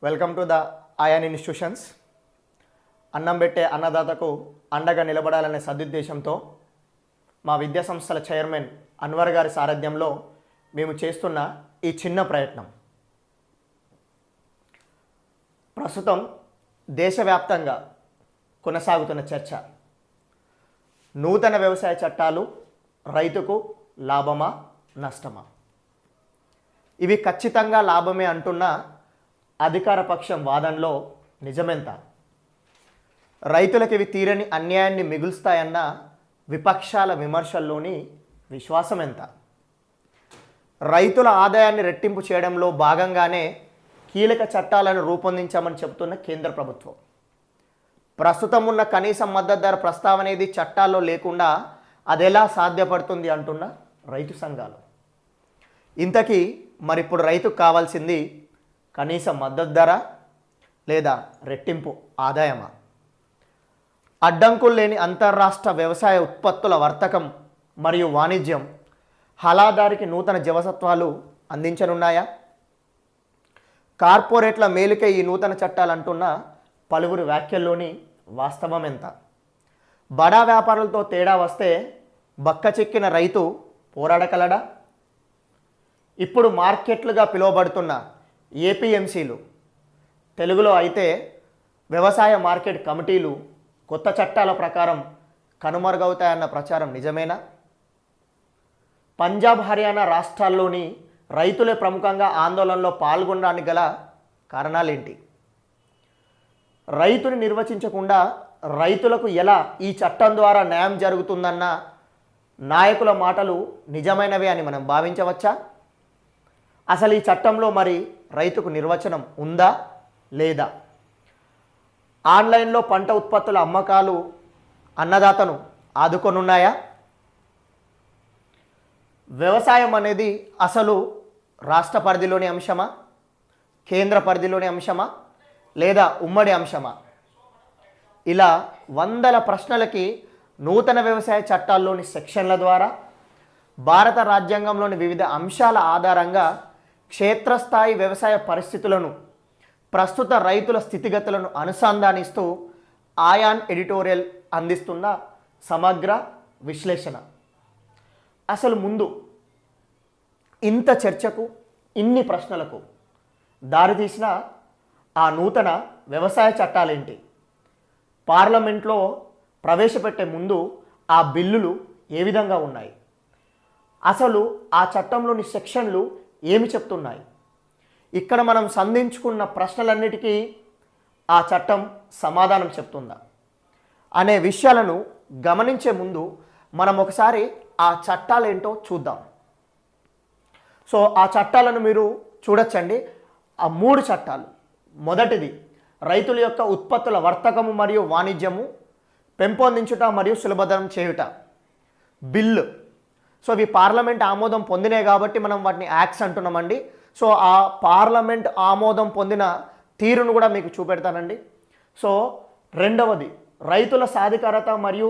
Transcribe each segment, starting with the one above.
Welcome to the Ayaan institutions. అన్నం పెట్టే అన్నదాతకు అండగా నిలబడాలనే సదుద్దేశంతో మా విద్యా సంస్థల చైర్మన్ అన్వర్ గారి సారథ్యంలో మేము చేస్తున్న ఈ చిన్న ప్రయత్నం ప్రస్తుతం దేశవ్యాప్తంగా కొనసాగుతున్న చర్చ నూతన వ్యవసాయ చట్టాలు రైతుకు లాభమా నష్టమా? ఇవి ఖచ్చితంగా లాభమే అంటున్న అధికార పక్షం వాదనలో నిజమెంత? రైతులకు ఇవి తీరని అన్యాయాన్ని మిగులుస్తాయన్న విపక్షాల విమర్శల్లోని విశ్వాసం ఎంత? రైతుల ఆదాయాన్ని రెట్టింపు చేయడంలో భాగంగానే కీలక చట్టాలను రూపొందించామని చెబుతున్న కేంద్ర ప్రభుత్వం ప్రస్తుతం ఉన్న కనీస మద్దతు ధర ప్రస్తావన అనేది చట్టాల్లో లేకుండా అది ఎలా సాధ్యపడుతుంది అంటున్న రైతు సంఘాలు. ఇంతకీ మరిప్పుడు రైతుకు కావాల్సింది కనీస మద్దతు ధర లేదా రెట్టింపు ఆదాయమా? అడ్డంకులు లేని అంతర్రాష్ట్ర వ్యవసాయ ఉత్పత్తుల వర్తకం మరియు వాణిజ్యం హలాదారికి నూతన జవసత్వాలు అందించనున్నాయా? కార్పొరేట్ల మేలుకే ఈ నూతన చట్టాలు అంటున్న పలువురు వ్యాఖ్యల్లోని వాస్తవం ఎంత? బడా వ్యాపారులతో తేడా వస్తే బక్కచిక్కిన రైతు పోరాడగలడా? ఇప్పుడు మార్కెట్లుగా పిలువబడుతున్న ఏపీఎంసీలు, తెలుగులో అయితే వ్యవసాయ మార్కెట్ కమిటీలు కొత్త చట్టాల ప్రకారం కనుమరుగవుతాయన్న ప్రచారం నిజమేనా? పంజాబ్, హర్యానా రాష్ట్రాల్లోని రైతులే ప్రముఖంగా ఆందోళనలో పాల్గొనడానికి గల కారణాలేంటి? రైతుని నిర్వచించకుండా రైతులకు ఎలా ఈ చట్టం ద్వారా న్యాయం జరుగుతుందన్న నాయకుల మాటలు నిజమైనవే అని మనం భావించవచ్చా? అసలు ఈ చట్టంలో మరి రైతుకు నిర్వచనం ఉందా లేదా? ఆన్లైన్లో పంట ఉత్పత్తుల అమ్మకాలు అన్నదాతను ఆదుకొనున్నాయా? వ్యవసాయం అనేది అసలు రాష్ట్ర పరిధిలోని అంశమా, కేంద్ర పరిధిలోని అంశమా, లేదా ఉమ్మడి అంశమా? ఇలా వందల ప్రశ్నలకి నూతన వ్యవసాయ చట్టాల్లోని సెక్షన్ల ద్వారా భారత రాజ్యాంగంలోని వివిధ అంశాల ఆధారంగా క్షేత్రస్థాయి వ్యవసాయ పరిస్థితులను, ప్రస్తుత రైతుల స్థితిగతులను అనుసంధానిస్తూ ఆయాన్ ఎడిటోరియల్ అందిస్తున్న సమగ్ర విశ్లేషణ. అసలు ముందు ఇంత చర్చకు, ఇన్ని ప్రశ్నలకు దారితీసిన ఆ నూతన వ్యవసాయ చట్టాలేంటి? పార్లమెంట్లో ప్రవేశపెట్టే ముందు ఆ బిల్లులు ఏ విధంగా ఉన్నాయి? అసలు ఆ చట్టంలోని సెక్షన్లు ఏమి చెప్తున్నాయి? ఇక్కడ మనం సంధించుకున్న ప్రశ్నలన్నిటికీ ఆ చట్టం సమాధానం చెప్తుందా అనే విషయాలను గమనించే ముందు మనం ఒకసారి ఆ చట్టాలేంటో చూద్దాం. సో ఆ చట్టాలను మీరు చూడొచ్చండి. ఆ 3 చట్టాలు. మొదటిది రైతుల యొక్క ఉత్పత్తుల వర్తకము మరియు వాణిజ్యము పెంపొందించుట మరియు సులభతరం చేయుట బిల్లు. సో ఇవి పార్లమెంట్ ఆమోదం పొందినాయి కాబట్టి మనం వాటిని యాక్ట్స్ అంటున్నామండి. సో ఆ పార్లమెంట్ ఆమోదం పొందిన తీరును కూడా మీకు చూపెడతానండి. సో రెండవది రైతుల సాధికారత మరియు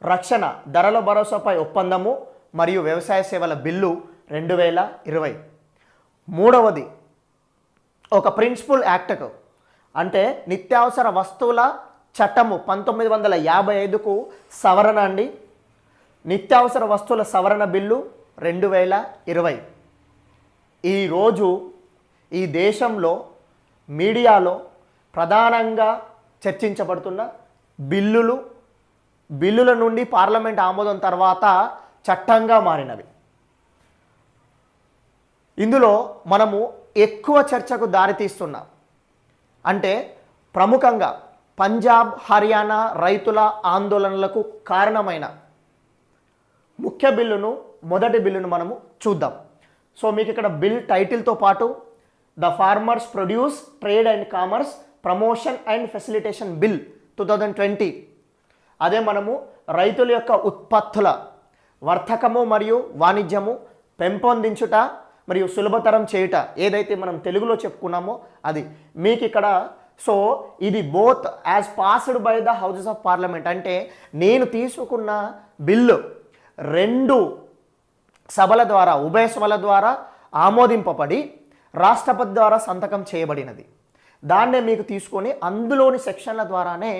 రక్షణ ధరల భరోసాపై ఒప్పందము మరియు వ్యవసాయ సేవల బిల్లు 2020. మూడవది ఒక ప్రిన్సిపల్ యాక్ట్కు అంటే నిత్యావసర వస్తువుల చట్టము 1955కు సవరణ అండి. నిత్యావసర వస్తువుల సవరణ బిల్లు 2020. ఈరోజు ఈ దేశంలో మీడియాలో ప్రధానంగా చర్చించబడుతున్న బిల్లుల నుండి పార్లమెంట్ ఆమోదం తర్వాత చట్టంగా మారినవి. ఇందులో మనము ఎక్కువ చర్చకు దారితీస్తున్నాం. అంటే ప్రముఖంగా పంజాబ్, హర్యానా రైతుల ఆందోళనలకు కారణమైన ముఖ్య బిల్లును, మొదటి బిల్లును మనము చూద్దాం. సో మీకు ఇక్కడ బిల్ టైటిల్తో పాటు the farmers produce trade and commerce promotion and facilitation bill 2020. అదే మనము రైతుల యొక్క ఉత్పత్తుల వర్తకము మరియు వాణిజ్యము పెంపొందించుట మరియు సులభతరం చేయుట ఏదైతే మనం తెలుగులో చెప్పుకున్నామో అది మీకు ఇక్కడ. సో ఇది both as passed by the houses of parliament. అంటే నేను తీసుకున్న బిల్లు 2 సభల ద్వారా, ఉభయ సభల ద్వారా ఆమోదింపబడి రాష్ట్రపతి ద్వారా సంతకం చేయబడినది. దాన్నే మీకు తీసుకొని అందులోని సెక్షన్ల ద్వారానే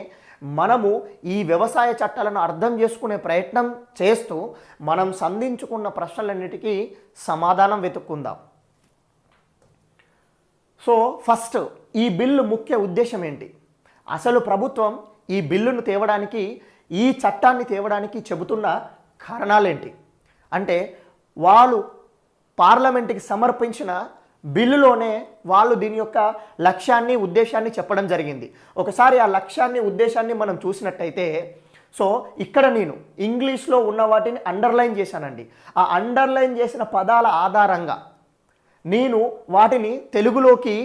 మనము ఈ వ్యవసాయ చట్టాలను అర్థం చేసుకునే ప్రయత్నం చేస్తూ మనం సంధించుకున్న ప్రశ్నలన్నిటికీ సమాధానం వెతుక్కుందాం. సో ఫస్ట్, ఈ బిల్లు ముఖ్య ఉద్దేశం ఏంటి? అసలు ప్రభుత్వం ఈ బిల్లును తేవడానికి, ఈ చట్టాన్ని తేవడానికి చెబుతున్న కారణాలేంటి అంటే, వాళ్ళు పార్లమెంట్కి సమర్పించిన బిల్లులోనే వాళ్ళు దీని యొక్క లక్ష్యాన్ని, ఉద్దేశాన్ని చెప్పడం జరిగింది. ఒకసారి ఆ లక్ష్యాన్ని, ఉద్దేశాన్ని మనం చూసినట్టయితే, సో ఇక్కడ నేను ఇంగ్లీష్లో ఉన్న వాటిని అండర్లైన్ చేశానండి. ఆ అండర్లైన్ చేసిన పదాల ఆధారంగా నేను వాటిని తెలుగులోకి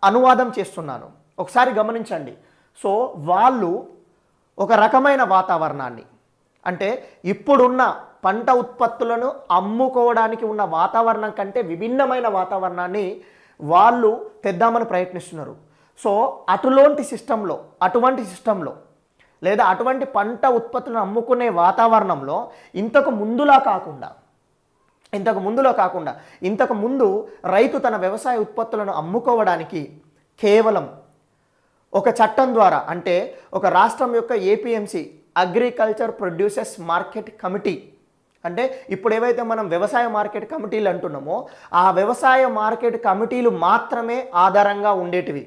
అనువాదం చేస్తున్నాను. ఒకసారి గమనించండి. సో వాళ్ళు ఒక రకమైన వాతావరణాన్ని, అంటే ఇప్పుడున్న పంట ఉత్పత్తులను అమ్ముకోవడానికి ఉన్న వాతావరణం కంటే విభిన్నమైన వాతావరణాన్ని వాళ్ళు తెద్దామని ప్రయత్నిస్తున్నారు. సో అటువంటి సిస్టంలో లేదా అటువంటి పంట ఉత్పత్తులను అమ్ముకునే వాతావరణంలో ఇంతకు ముందు రైతు తన వ్యవసాయ ఉత్పత్తులను అమ్ముకోవడానికి కేవలం ఒక చట్టం ద్వారా, అంటే ఒక రాష్ట్రం యొక్క APMC, agriculture producers market committee, అంటే ఇప్పుడు ఏవైతే మనం వ్యవసాయ మార్కెట్ కమిటీలు అంటున్నామో ఆ వ్యవసాయ మార్కెట్ కమిటీలు మాత్రమే ఆధారంగా ఉండేటివి.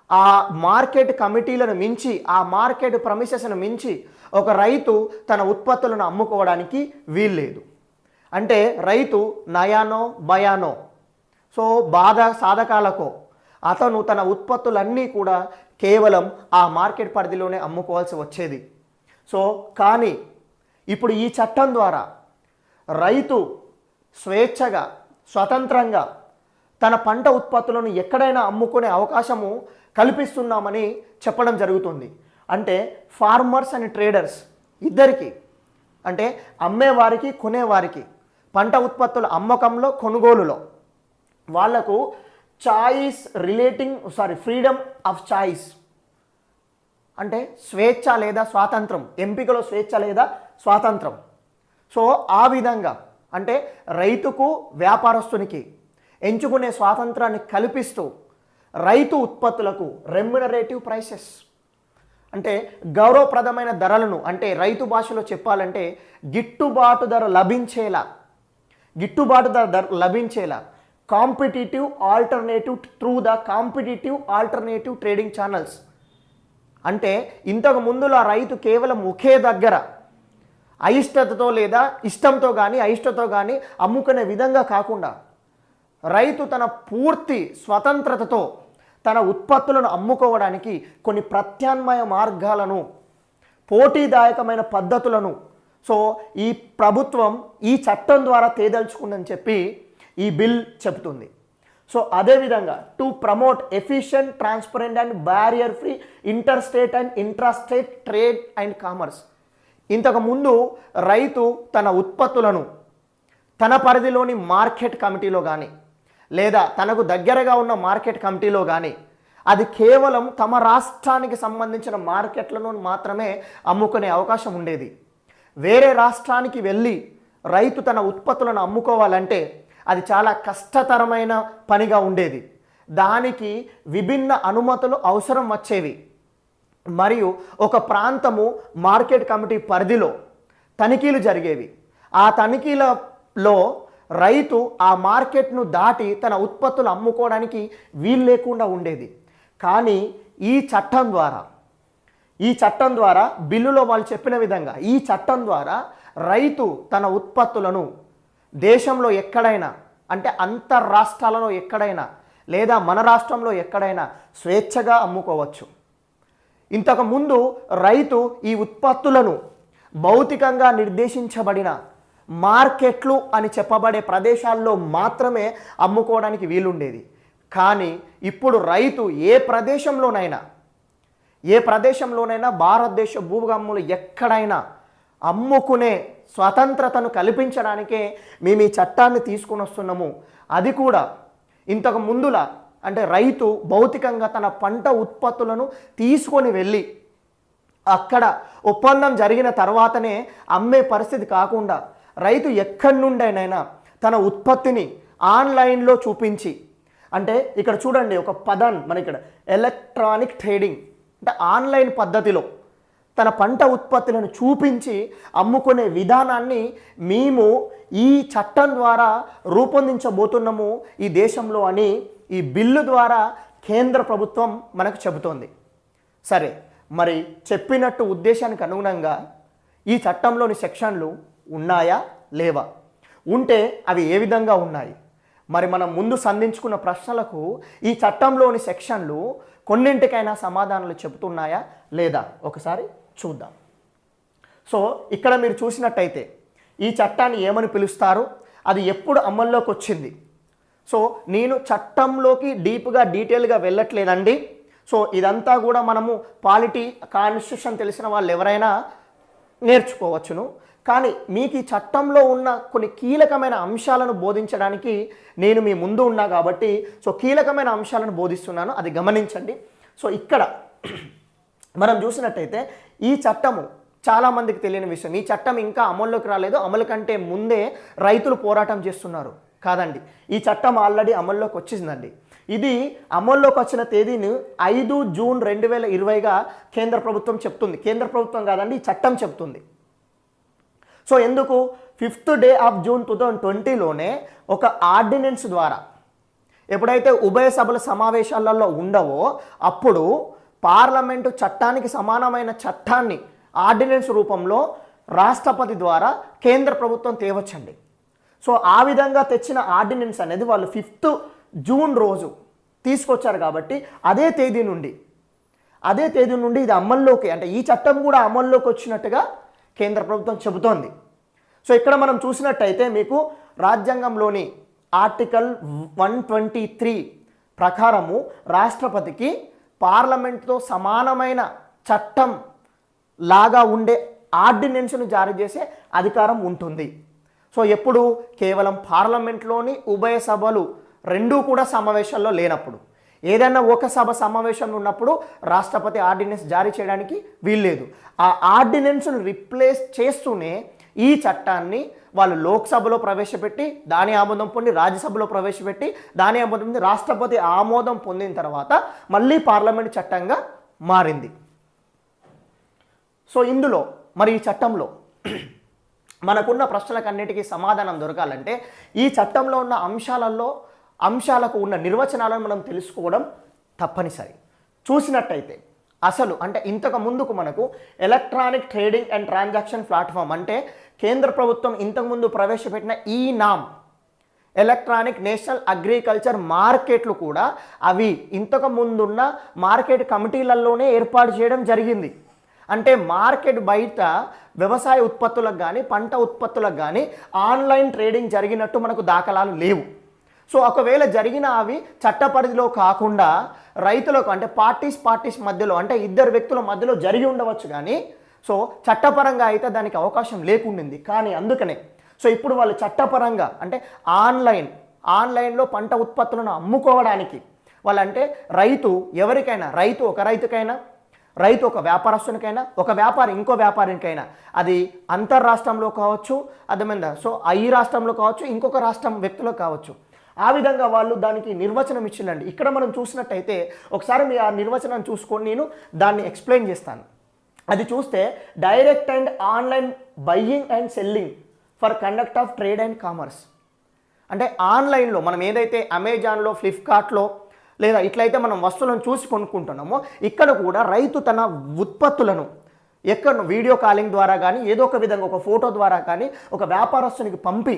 ఆ మార్కెట్ కమిటీలను మించి, ఆ మార్కెట్ ప్రమిసెస్ను మించి ఒక రైతు తన ఉత్పత్తులను అమ్ముకోవడానికి వీల్లేదు. అంటే రైతు నయానో భయానో, సో బాధ సాధకాలకో అతను తన ఉత్పత్తులన్నీ కూడా కేవలం ఆ మార్కెట్ పరిధిలోనే అమ్ముకోవాల్సి వచ్చేది. సో కానీ ఇప్పుడు ఈ చట్టం ద్వారా రైతు స్వేచ్ఛగా, స్వతంత్రంగా తన పంట ఉత్పత్తులను ఎక్కడైనా అమ్ముకునే అవకాశము కల్పిస్తున్నామని చెప్పడం జరుగుతుంది. అంటే ఫార్మర్స్ అండ్ ట్రేడర్స్ ఇద్దరికి, అంటే అమ్మేవారికి, కొనేవారికి, పంట ఉత్పత్తుల అమ్మకంలో, కొనుగోలులో వాళ్లకు ఫ్రీడమ్ ఆఫ్ చాయిస్, అంటే స్వేచ్ఛ లేదా స్వాతంత్రం, ఎంపికలో స్వేచ్ఛ లేదా స్వాతంత్రం. సో ఆ విధంగా అంటే రైతుకు, వ్యాపారస్తునికి ఎంచుకునే స్వాతంత్రాన్ని కల్పిస్తూ రైతు ఉత్పత్తులకు రెమ్యునరేటివ్ ప్రైసెస్, అంటే గౌరవప్రదమైన ధరలను, అంటే రైతు భాషలో చెప్పాలంటే గిట్టుబాటు ధర లభించేలా competitive alternative through the competitive alternative trading channels. అంటే ఇంతకు ముందులో రైతు కేవలం ఒకే దగ్గర అయిష్టతతో లేదా ఇష్టంతో కానీ అయిష్టతో కానీ అమ్ముకునే విధంగా కాకుండా రైతు తన పూర్తి స్వతంత్రతతో తన ఉత్పత్తులను అమ్ముకోవడానికి కొన్ని ప్రత్యామ్నాయ మార్గాలను, పోటీదాయకమైన పద్ధతులను సో ఈ ప్రభుత్వం ఈ చట్టం ద్వారా తేదలుచుకుందని చెప్పి ఈ బిల్ చెబుతుంది. సో అదేవిధంగా to promote efficient, transparent and barrier free inter state and intrastate trade and commerce. ఇంతకుముందు రైతు తన ఉత్పత్తులను తన పరిధిలోని మార్కెట్ కమిటీలో కానీ లేదా తనకు దగ్గరగా ఉన్న మార్కెట్ కమిటీలో కానీ అది కేవలం తమ రాష్ట్రానికి సంబంధించిన మార్కెట్లను మాత్రమే అమ్ముకునే అవకాశం ఉండేది. వేరే రాష్ట్రానికి వెళ్ళి రైతు తన ఉత్పత్తులను అమ్ముకోవాలంటే అది చాలా కష్టతరమైన పనిగా ఉండేది. దానికి విభిన్న అనుమతులు అవసరం వచ్చేవి. మరియు ఒక ప్రాంతము మార్కెట్ కమిటీ పరిధిలో తనిఖీలు జరిగేవి. ఆ తనిఖీలలో రైతు ఆ మార్కెట్ను దాటి తన ఉత్పత్తులు అమ్ముకోవడానికి వీలు లేకుండా ఉండేది. కానీ ఈ చట్టం ద్వారా బిల్లులో వాళ్ళు చెప్పిన విధంగా ఈ చట్టం ద్వారా రైతు తన ఉత్పత్తులను దేశంలో ఎక్కడైనా, అంటే అంతర్రాష్ట్రాలలో ఎక్కడైనా లేదా మన రాష్ట్రంలో ఎక్కడైనా స్వేచ్ఛగా అమ్ముకోవచ్చు. ఇంతకుముందు రైతు ఈ ఉత్పత్తులను భౌతికంగా నిర్దేశించబడిన మార్కెట్లు అని చెప్పబడే ప్రదేశాల్లో మాత్రమే అమ్ముకోవడానికి వీలుండేది. కానీ ఇప్పుడు రైతు ఏ ప్రదేశంలోనైనా భారతదేశ భూభాగంలో ఎక్కడైనా అమ్ముకునే స్వతంత్రతను కల్పించడానికే మేము ఈ చట్టాన్ని తీసుకుని వస్తున్నాము. అది కూడా ఇంతకు ముందులా, అంటే రైతు భౌతికంగా తన పంట ఉత్పత్తులను తీసుకొని వెళ్ళి అక్కడ ఒప్పందం జరిగిన తర్వాతనే అమ్మే పరిస్థితి కాకుండా రైతు ఎక్కడి నుండైనా తన ఉత్పత్తిని ఆన్లైన్లో చూపించి అంటే ఇక్కడ చూడండి ఒక పదాన్ని మన ఇక్కడ ఎలక్ట్రానిక్ ట్రేడింగ్ అంటే ఆన్లైన్ పద్ధతిలో తన పంట ఉత్పత్తులను చూపించి అమ్ముకునే విధానాన్ని మేము ఈ చట్టం ద్వారా రూపొందించబోతున్నాము ఈ దేశంలో అని ఈ బిల్లు ద్వారా కేంద్ర ప్రభుత్వం మనకు చెబుతోంది. సరే, మరి చెప్పినట్టు ఉద్దేశానికి అనుగుణంగా ఈ చట్టంలోని సెక్షన్లు ఉన్నాయా లేవా? ఉంటే అవి ఏ విధంగా ఉన్నాయి? మరి మనం ముందు సంధించుకున్న ప్రశ్నలకు ఈ చట్టంలోని సెక్షన్లు కొన్నింటికైనా సమాధానాలు చెబుతున్నాయా లేదా ఒకసారి చూద్దాం. సో ఇక్కడ మీరు చూసినట్టయితే ఈ చట్టాన్ని ఏమని పిలుస్తారు, అది ఎప్పుడు అమల్లోకి వచ్చింది? సో నేను చట్టంలోకి డీప్గా డీటెయిల్గా వెళ్ళట్లేదండి. సో ఇదంతా కూడా మనము పాలిటీ కాన్స్టిట్యూషన్ తెలిసిన వాళ్ళు ఎవరైనా నేర్చుకోవచ్చును. కానీ మీకు ఈ చట్టంలో ఉన్న కొన్ని కీలకమైన అంశాలను బోధించడానికి నేను మీ ముందు ఉన్నా కాబట్టి సో కీలకమైన అంశాలను బోధిస్తున్నాను, అది గమనించండి. సో ఇక్కడ మనం చూసినట్టయితే ఈ చట్టము చాలామందికి తెలియని విషయం, ఈ చట్టం ఇంకా అమల్లోకి రాలేదు, అమలు కంటే ముందే రైతులు పోరాటం చేస్తున్నారు. కాదండి, ఈ చట్టం ఆల్రెడీ అమల్లోకి వచ్చిందండి. ఇది అమల్లోకి వచ్చిన తేదీని 5 జూన్ 2020గా కేంద్ర ప్రభుత్వం చెప్తుంది. కేంద్ర ప్రభుత్వం కాదండి, ఈ చట్టం చెప్తుంది. సో ఎందుకు 5th డే ఆఫ్ జూన్ 2020లోనే ఒక ఆర్డినెన్స్ ద్వారా ఎప్పుడైతే ఉభయ సభల సమావేశాలలో ఉండవో అప్పుడు పార్లమెంటు చట్టానికి సమానమైన చట్టాన్ని ఆర్డినెన్స్ రూపంలో రాష్ట్రపతి ద్వారా కేంద్ర ప్రభుత్వం తేవచ్చండి. సో ఆ విధంగా తెచ్చిన ఆర్డినెన్స్ అనేది వాళ్ళు 5th జూన్ రోజు తీసుకొచ్చారు కాబట్టి అదే తేదీ నుండి ఇది అమల్లోకి, అంటే ఈ చట్టం కూడా అమల్లోకి వచ్చినట్టుగా కేంద్ర ప్రభుత్వం చెబుతోంది. సో ఇక్కడ మనం చూసినట్టయితే మీకు రాజ్యాంగంలోని ఆర్టికల్ 123 ప్రకారము రాష్ట్రపతికి పార్లమెంటుతో సమానమైన చట్టం లాగా ఉండే ఆర్డినెన్స్ను జారీ చేసే అధికారం ఉంటుంది. సో ఎప్పుడు కేవలం పార్లమెంట్లోని ఉభయ సభలు రెండూ కూడా సమావేశాల్లో లేనప్పుడు, ఏదైనా ఒక సభ సమావేశంలో ఉన్నప్పుడు రాష్ట్రపతి ఆర్డినెన్స్ జారీ చేయడానికి వీల్లేదు. ఆ ఆర్డినెన్స్ను రిప్లేస్ చేస్తూనే ఈ చట్టాన్ని వాళ్ళు లోక్సభలో ప్రవేశపెట్టి దాని ఆమోదం పొంది రాజ్యసభలో ప్రవేశపెట్టి దాని ఆమోదం పొంది రాష్ట్రపతి ఆమోదం పొందిన తర్వాత మళ్ళీ పార్లమెంట్ చట్టంగా మారింది. సో ఇందులో మరి ఈ చట్టంలో మనకున్న ప్రశ్నలకన్నిటికీ సమాధానం దొరకాలంటే ఈ చట్టంలో ఉన్న అంశాలకు ఉన్న నిర్వచనాలను మనం తెలుసుకోవడం తప్పనిసరి. చూసినట్టయితే అసలు అంటే ఇంతకు ముందుకు మనకు electronic trading and transaction platform అంటే కేంద్ర ప్రభుత్వం ఇంతకుముందు ప్రవేశపెట్టిన ఈ నామ్ ఎలక్ట్రానిక్ నేషనల్ అగ్రికల్చర్ మార్కెట్లు కూడా అవి ఇంతకు ముందున్న మార్కెట్ కమిటీలలోనే ఏర్పాటు చేయడం జరిగింది. అంటే మార్కెట్ బయట వ్యవసాయ ఉత్పత్తులకు కానీ పంట ఉత్పత్తులకు కానీ ఆన్లైన్ ట్రేడింగ్ జరిగినట్టు మనకు దాఖలాలు లేవు. సో ఒకవేళ జరిగిన అవి చట్ట పరిధిలో కాకుండా రైతులకు అంటే పార్టీస్ మధ్యలో అంటే ఇద్దరు వ్యక్తుల మధ్యలో జరిగి ఉండవచ్చు, కానీ సో చట్టపరంగా అయితే దానికి అవకాశం లేకుండింది. కానీ అందుకనే సో ఇప్పుడు వాళ్ళు చట్టపరంగా అంటే ఆన్లైన్లో పంట ఉత్పత్తులను అమ్ముకోవడానికి వాళ్ళంటే రైతు ఎవరికైనా, రైతు ఒక వ్యాపారస్తునికైనా, ఒక వ్యాపారి ఇంకో వ్యాపారికైనా, అది అంతర్రాష్ట్రంలో కావచ్చు, అర్థమైందా, సో ఈ రాష్ట్రంలో కావచ్చు, ఇంకొక రాష్ట్రం వ్యక్తులు కావచ్చు, ఆ విధంగా వాళ్ళు దానికి నిర్వచనం ఇచ్చిందండి. ఇక్కడ మనం చూసినట్టయితే ఒకసారి మీ ఆ నిర్వచనం చూసుకొని నేను దాన్ని ఎక్స్ప్లెయిన్ చేస్తాను. అది చూస్తే direct and online buying and selling for conduct of trade and commerce. అంటే ఆన్లైన్లో మనం ఏదైతే అమెజాన్లో, ఫ్లిప్కార్ట్లో లేదా ఇట్లయితే మనం వస్తువులను చూసి కొనుక్కుంటున్నామో ఇక్కడ కూడా రైతు తన ఉత్పత్తులను ఎక్కడ వీడియో కాలింగ్ ద్వారా కానీ ఏదో ఒక విధంగా ఒక ఫోటో ద్వారా కానీ ఒక వ్యాపారస్తునికి పంపి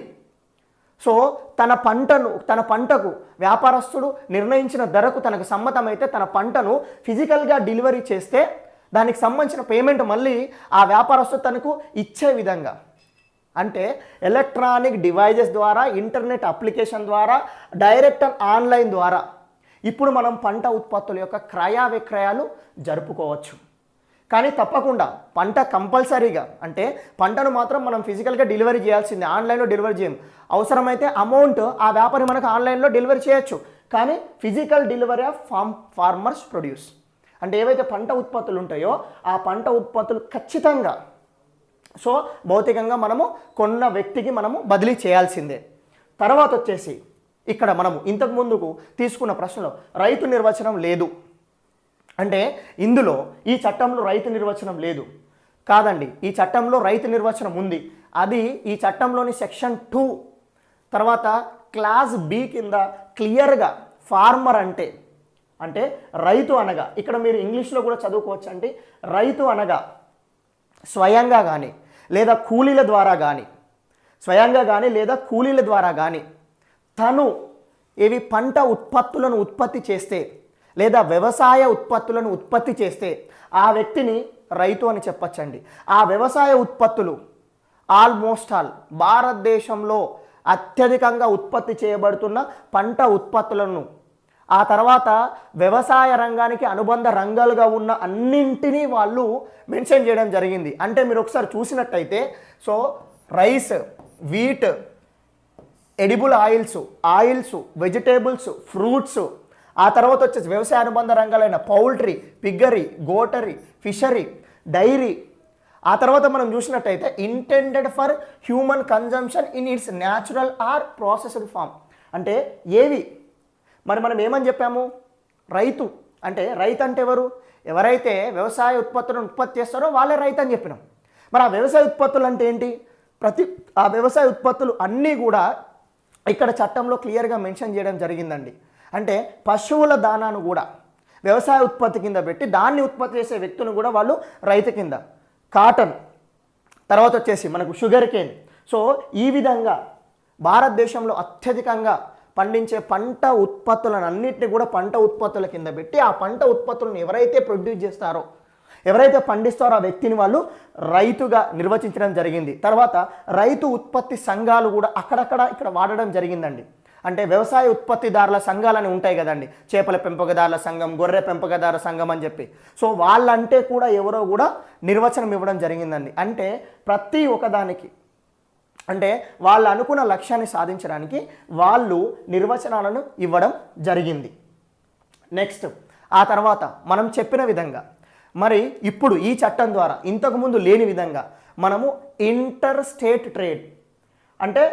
సో తన పంటకు వ్యాపారస్తుడు నిర్ణయించిన ధరకు తనకు సమ్మతమైతే తన పంటను ఫిజికల్గా డెలివరీ చేస్తే దానికి సంబంధించిన పేమెంట్ మళ్ళీ ఆ వ్యాపారస్తుడు తనకు ఇచ్చే విధంగా, అంటే ఎలక్ట్రానిక్ డివైజెస్ ద్వారా, ఇంటర్నెట్ అప్లికేషన్ ద్వారా, డైరెక్ట్ అండ్ ఆన్లైన్ ద్వారా ఇప్పుడు మనం పంట ఉత్పత్తుల యొక్క క్రయ విక్రయాలు జరుపుకోవచ్చు. కానీ తప్పకుండా పంట కంపల్సరీగా అంటే పంటను మాత్రం మనం ఫిజికల్గా డెలివరీ చేయాల్సిందే, ఆన్లైన్లో డెలివరీ చేయం. అవసరమైతే అమౌంట్ ఆ వ్యాపారి మనకు ఆన్లైన్లో డెలివరీ చేయొచ్చు, కానీ physical delivery of farmers produce అంటే ఏవైతే పంట ఉత్పత్తులు ఉంటాయో ఆ పంట ఉత్పత్తులు ఖచ్చితంగా సో భౌతికంగా మనము కొన్న వ్యక్తికి మనము బదిలీ చేయాల్సిందే. తర్వాత వచ్చేసి ఇక్కడ మనము ఇంతకు ముందుకు తీసుకున్న ప్రశ్నలో రైతు నిర్వచనం లేదు అంటే ఇందులో ఈ చట్టంలో రైతు నిర్వచనం లేదు కాదండి, ఈ చట్టంలో రైతు నిర్వచనం ఉంది. అది ఈ చట్టంలోని సెక్షన్ 2 తర్వాత క్లాస్ బి కింద క్లియర్గా ఫార్మర్ అంటే రైతు అనగా, ఇక్కడ మీరు ఇంగ్లీష్లో కూడా చదువుకోవచ్చు అంటే రైతు అనగా స్వయంగా కానీ లేదా కూలీల ద్వారా కానీ, స్వయంగా కానీ లేదా కూలీల ద్వారా కానీ తను ఏవి పంట ఉత్పత్తులను ఉత్పత్తి చేస్తే లేదా వ్యవసాయ ఉత్పత్తులను ఉత్పత్తి చేస్తే ఆ వ్యక్తిని రైతు అని చెప్పచ్చండి. ఆ వ్యవసాయ ఉత్పత్తులు ఆల్మోస్ట్ ఆల్ భారతదేశంలో అత్యధికంగా ఉత్పత్తి చేయబడుతున్న పంట ఉత్పత్తులను, ఆ తర్వాత వ్యవసాయ రంగానికి అనుబంధ రంగాలుగా ఉన్న అన్నింటినీ వాళ్ళు మెన్షన్ చేయడం జరిగింది. అంటే మీరు ఒకసారి చూసినట్టయితే so rice, wheat, edible oils, vegetables, fruits, ఆ తర్వాత వచ్చేసి వ్యవసాయ అనుబంధ రంగాలైన poultry, piggery, goatery, fishery, dairy, ఆ తర్వాత మనం చూసినట్టయితే intended for human consumption in its natural or processed form అంటే ఏవి మరి మనం ఏమని చెప్పాము, రైతు అంటే ఎవరు, ఎవరైతే వ్యవసాయ ఉత్పత్తులను ఉత్పత్తి చేస్తారో వాళ్ళే రైతు అని చెప్పినాం. మరి ఆ వ్యవసాయ ఉత్పత్తులు అంటే ఏంటి, ఆ వ్యవసాయ ఉత్పత్తులు అన్నీ కూడా ఇక్కడ చట్టంలో క్లియర్గా మెన్షన్ చేయడం జరిగిందండి. అంటే పశువుల దానాను కూడా వ్యవసాయ ఉత్పత్తి కింద పెట్టి దాన్ని ఉత్పత్తి చేసే వ్యక్తులను కూడా వాళ్ళు రైతు కింద, కాటన్, తర్వాత వచ్చేసి మనకు షుగర్ కేన్. సో ఈ విధంగా భారతదేశంలో అత్యధికంగా పండించే పంట ఉత్పత్తులను అన్నింటినీ కూడా పంట ఉత్పత్తుల కింద పెట్టి ఆ పంట ఉత్పత్తులను ఎవరైతే ప్రొడ్యూస్ చేస్తారో, ఎవరైతే పండిస్తారో ఆ వ్యక్తిని వాళ్ళు రైతుగా నిర్వచించడం జరిగింది. తర్వాత రైతు ఉత్పత్తి సంఘాలు కూడా అక్కడక్కడ ఇక్కడ వాడడం జరిగిందండి. అంటే వ్యవసాయ ఉత్పత్తిదారుల సంఘాలని ఉంటాయి కదండి, చేపల పెంపకదారుల సంఘం, గొర్రె పెంపకదారుల సంఘం అని చెప్పి. సో వాళ్ళంటే కూడా ఎవరో కూడా నిర్వచనం ఇవ్వడం జరిగిందండి. అంటే ప్రతి ఒక్కదానికి అంటే వాళ్ళు అనుకున్న లక్ష్యాన్ని సాధించడానికి వాళ్ళు నిర్వచనాలను ఇవ్వడం జరిగింది. నెక్స్ట్ ఆ తర్వాత మనం చెప్పిన విధంగా మరి ఇప్పుడు ఈ చట్టం ద్వారా ఇంతకుముందు లేని విధంగా మనము ఇంటర్ స్టేట్ ట్రేడ్ అంటే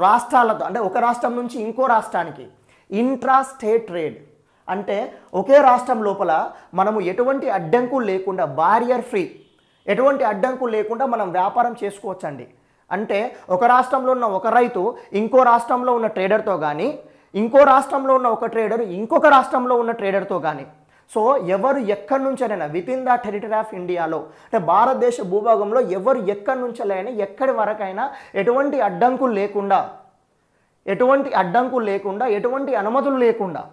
రాష్ట్రాలతో అంటే ఒక రాష్ట్రం నుంచి ఇంకో రాష్ట్రానికి ఇంట్రా స్టేట్ ట్రేడ్ అంటే ఒకే రాష్ట్రం లోపల మనము ఎటువంటి అడ్డంకులు లేకుండా బారియర్ ఫ్రీ, ఎటువంటి అడ్డంకులు లేకుండా మనం వ్యాపారం చేసుకోవచ్చండి. అంటే ఒక రాష్ట్రంలో ఉన్న ఒక రైతు ఇంకో రాష్ట్రంలో ఉన్న ట్రేడర్తో కానీ, ఇంకో రాష్ట్రంలో ఉన్న ఒక ట్రేడర్ ఇంకొక రాష్ట్రంలో ఉన్న ట్రేడర్తో కానీ, సో ఎవరు ఎక్కడి నుంచైనా with in the territory of ఇండియాలో అంటే భారతదేశ భూభాగంలో ఎవరు ఎక్కడి నుంచైనా ఎక్కడి వరకైనా ఎటువంటి అడ్డంకులు లేకుండా, ఎటువంటి అనుమతులు లేకుండా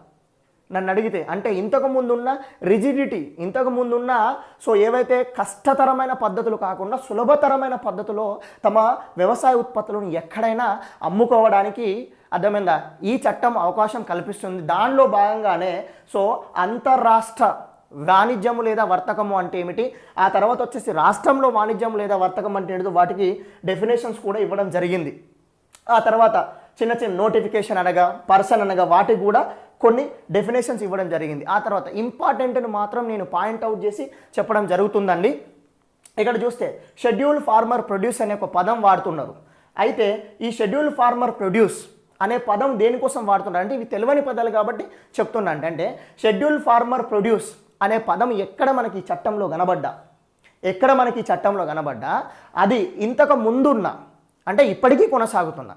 నన్ను అడిగితే అంటే ఇంతకుముందున్న రిజిడిటీ, ఇంతకుముందున్న సో ఏవైతే కష్టతరమైన పద్ధతులు కాకుండా సులభతరమైన పద్ధతిలో తమ వ్యవసాయ ఉత్పత్తులను ఎక్కడైనా అమ్ముకోవడానికి అర్థమైందా ఈ చట్టం అవకాశం కల్పిస్తుంది. దానిలో భాగంగానే సో అంతర్రాష్ట్ర వాణిజ్యము లేదా వర్తకము అంటే ఏమిటి, ఆ తర్వాత వచ్చేసి రాష్ట్రంలో వాణిజ్యం లేదా వర్తకం అంటే ఏంటో వాటికి డెఫినేషన్స్ కూడా ఇవ్వడం జరిగింది. ఆ తర్వాత చిన్న చిన్న నోటిఫికేషన్ అనగా, పర్సన్ అనగా వాటికి కూడా కొన్ని డెఫినేషన్స్ ఇవ్వడం జరిగింది. ఆ తర్వాత ఇంపార్టెంట్ని మాత్రం నేను పాయింట్అవుట్ చేసి చెప్పడం జరుగుతుందండి. ఇక్కడ చూస్తే షెడ్యూల్ ఫార్మర్ ప్రొడ్యూస్ అనే ఒక పదం వాడుతున్నారు. అయితే ఈ షెడ్యూల్ ఫార్మర్ ప్రొడ్యూస్ అనే పదం దేనికోసం వాడుతున్నారు అంటే ఇవి తెలియని పదాలు కాబట్టి చెప్తున్నా. అంటే షెడ్యూల్ ఫార్మర్ ప్రొడ్యూస్ అనే పదం ఎక్కడ మనకి ఈ చట్టంలో కనబడ్డా అది ఇంతకు ముందున్న అంటే ఇప్పటికీ కొనసాగుతున్నా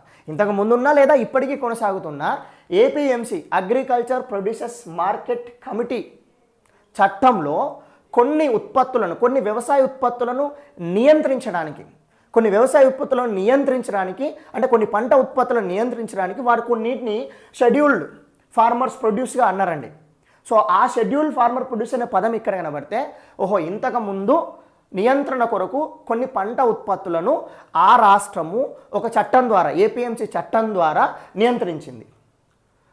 లేదా ఇప్పటికీ కొనసాగుతున్న APMC agriculture producers market committee చట్టంలో కొన్ని వ్యవసాయ ఉత్పత్తులను నియంత్రించడానికి అంటే కొన్ని పంట ఉత్పత్తులను నియంత్రించడానికి వారు కొన్నిటిని షెడ్యూల్డ్ ఫార్మర్స్ ప్రొడ్యూస్గా అన్నారండి. సో ఆ షెడ్యూల్ ఫార్మర్ ప్రొడ్యూస్ అనే పదం ఇక్కడ కనబడితే ఓహో ఇంతకుముందు నియంత్రణ కొరకు కొన్ని పంట ఉత్పత్తులను ఆ రాష్ట్రము ఒక చట్టం ద్వారా ఏపీఎంసీ చట్టం ద్వారా నియంత్రించింది.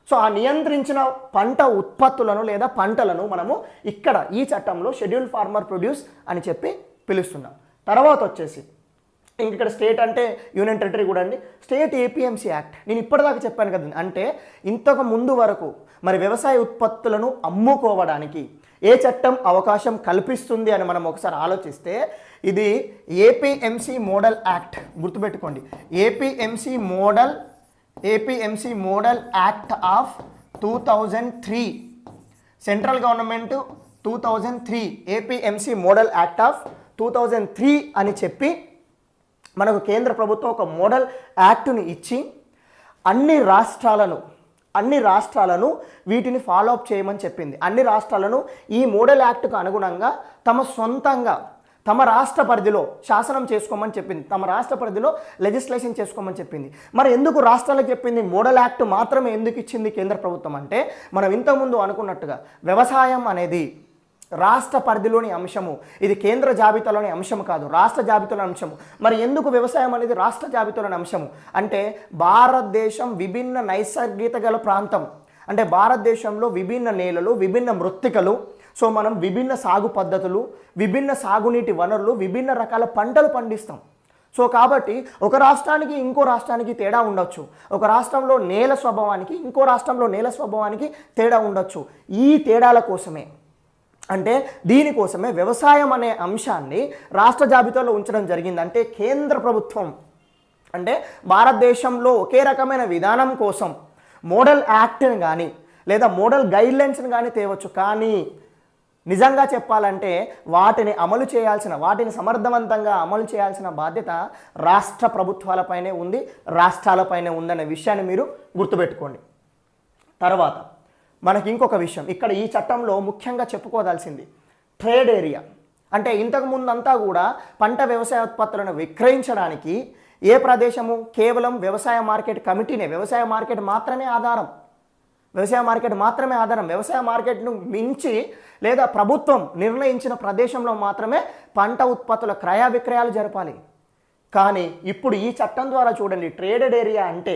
సో ఆ నియంత్రించిన పంట ఉత్పత్తులను లేదా పంటలను మనము ఇక్కడ ఈ చట్టంలో షెడ్యూల్ ఫార్మర్ ప్రొడ్యూస్ అని చెప్పి పిలుస్తున్నాం. తర్వాత వచ్చేసి ఇక్కడ స్టేట్ అంటే యూనియన్ టెరిటరీ కూడా అండి. స్టేట్ ఏపీఎంసీ యాక్ట్ నేను ఇప్పటిదాకా చెప్పాను కదండి. అంటే ఇంతకు ముందు వరకు మరి వ్యవసాయ ఉత్పత్తులను అమ్ముకోవడానికి ఏ చట్టం అవకాశం కల్పిస్తుంది అని మనం ఒకసారి ఆలోచిస్తే ఇది ఏపీఎంసీ మోడల్ యాక్ట్, గుర్తుపెట్టుకోండి. APMC model APMC model act of 2003, central government 2003 APMC model act of 2003 అని చెప్పి మనకు కేంద్ర ప్రభుత్వం ఒక మోడల్ యాక్ట్ని ఇచ్చి అన్ని రాష్ట్రాలను వీటిని ఫాలో అప్ చేయమని చెప్పింది. అన్ని రాష్ట్రాలను ఈ మోడల్ యాక్ట్కు అనుగుణంగా తమ సొంతంగా తమ రాష్ట్ర పరిధిలో శాసనం చేసుకోమని చెప్పింది, తమ రాష్ట్ర పరిధిలో లెజిస్లేషన్ చేసుకోమని చెప్పింది. మరి ఎందుకు రాష్ట్రాలకు చెప్పింది? మోడల్ యాక్ట్ మాత్రమే ఎందుకు ఇచ్చింది కేంద్ర ప్రభుత్వం అంటే, మనం ఇంతకుముందు అనుకున్నట్టుగా వ్యవసాయం అనేది రాష్ట్ర పరిధిలోని అంశము, ఇది కేంద్ర జాబితాలోని అంశం కాదు, రాష్ట్ర జాబితాలోని అంశము. మరి ఎందుకు వ్యవసాయం అనేది రాష్ట్ర జాబితాలోని అంశము అంటే, భారతదేశం విభిన్న నైసర్గిక గల ప్రాంతం, అంటే భారతదేశంలో విభిన్న నేలలు, విభిన్న మృత్తికలు, సో మనం విభిన్న సాగు పద్ధతులు, విభిన్న సాగునీటి వనరులు, విభిన్న రకాల పంటలు పండిస్తాం. సో కాబట్టి ఒక రాష్ట్రానికి ఇంకో రాష్ట్రానికి తేడా ఉండొచ్చు, ఒక రాష్ట్రంలో నేల స్వభావానికి ఇంకో రాష్ట్రంలో నేల స్వభావానికి తేడా ఉండొచ్చు. ఈ తేడాల కోసమే, అంటే దీనికోసమే వ్యవసాయం అనే అంశాన్ని రాష్ట్ర జాబితాలో ఉంచడం జరిగింది. అంటే కేంద్ర ప్రభుత్వం అంటే భారతదేశంలో ఒకే రకమైన విధానం కోసం మోడల్ యాక్ట్ని కానీ లేదా మోడల్ గైడ్లైన్స్ని కానీ తేవచ్చు, కానీ నిజంగా చెప్పాలంటే వాటిని సమర్థవంతంగా అమలు చేయాల్సిన బాధ్యత రాష్ట్ర ప్రభుత్వాలపైనే ఉంది, రాష్ట్రాలపైనే ఉందనే విషయాన్ని మీరు గుర్తుపెట్టుకోండి. తర్వాత మనకి ఇంకొక విషయం ఇక్కడ ఈ చట్టంలో ముఖ్యంగా చెప్పుకోవాల్సింది ట్రేడ్ ఏరియా. అంటే ఇంతకు ముందంతా కూడా పంట వ్యవసాయ ఉత్పత్తులను విక్రయించడానికి ఏ ప్రదేశము? కేవలం వ్యవసాయ మార్కెట్ కమిటీనే, వ్యవసాయ మార్కెట్ మాత్రమే ఆధారం, వ్యవసాయ మార్కెట్ను మించి లేదా ప్రభుత్వం నిర్ణయించిన ప్రదేశంలో మాత్రమే పంట ఉత్పత్తుల క్రయ విక్రయాలు జరపాలి. కానీ ఇప్పుడు ఈ చట్టం ద్వారా చూడండి, ట్రేడెడ్ ఏరియా అంటే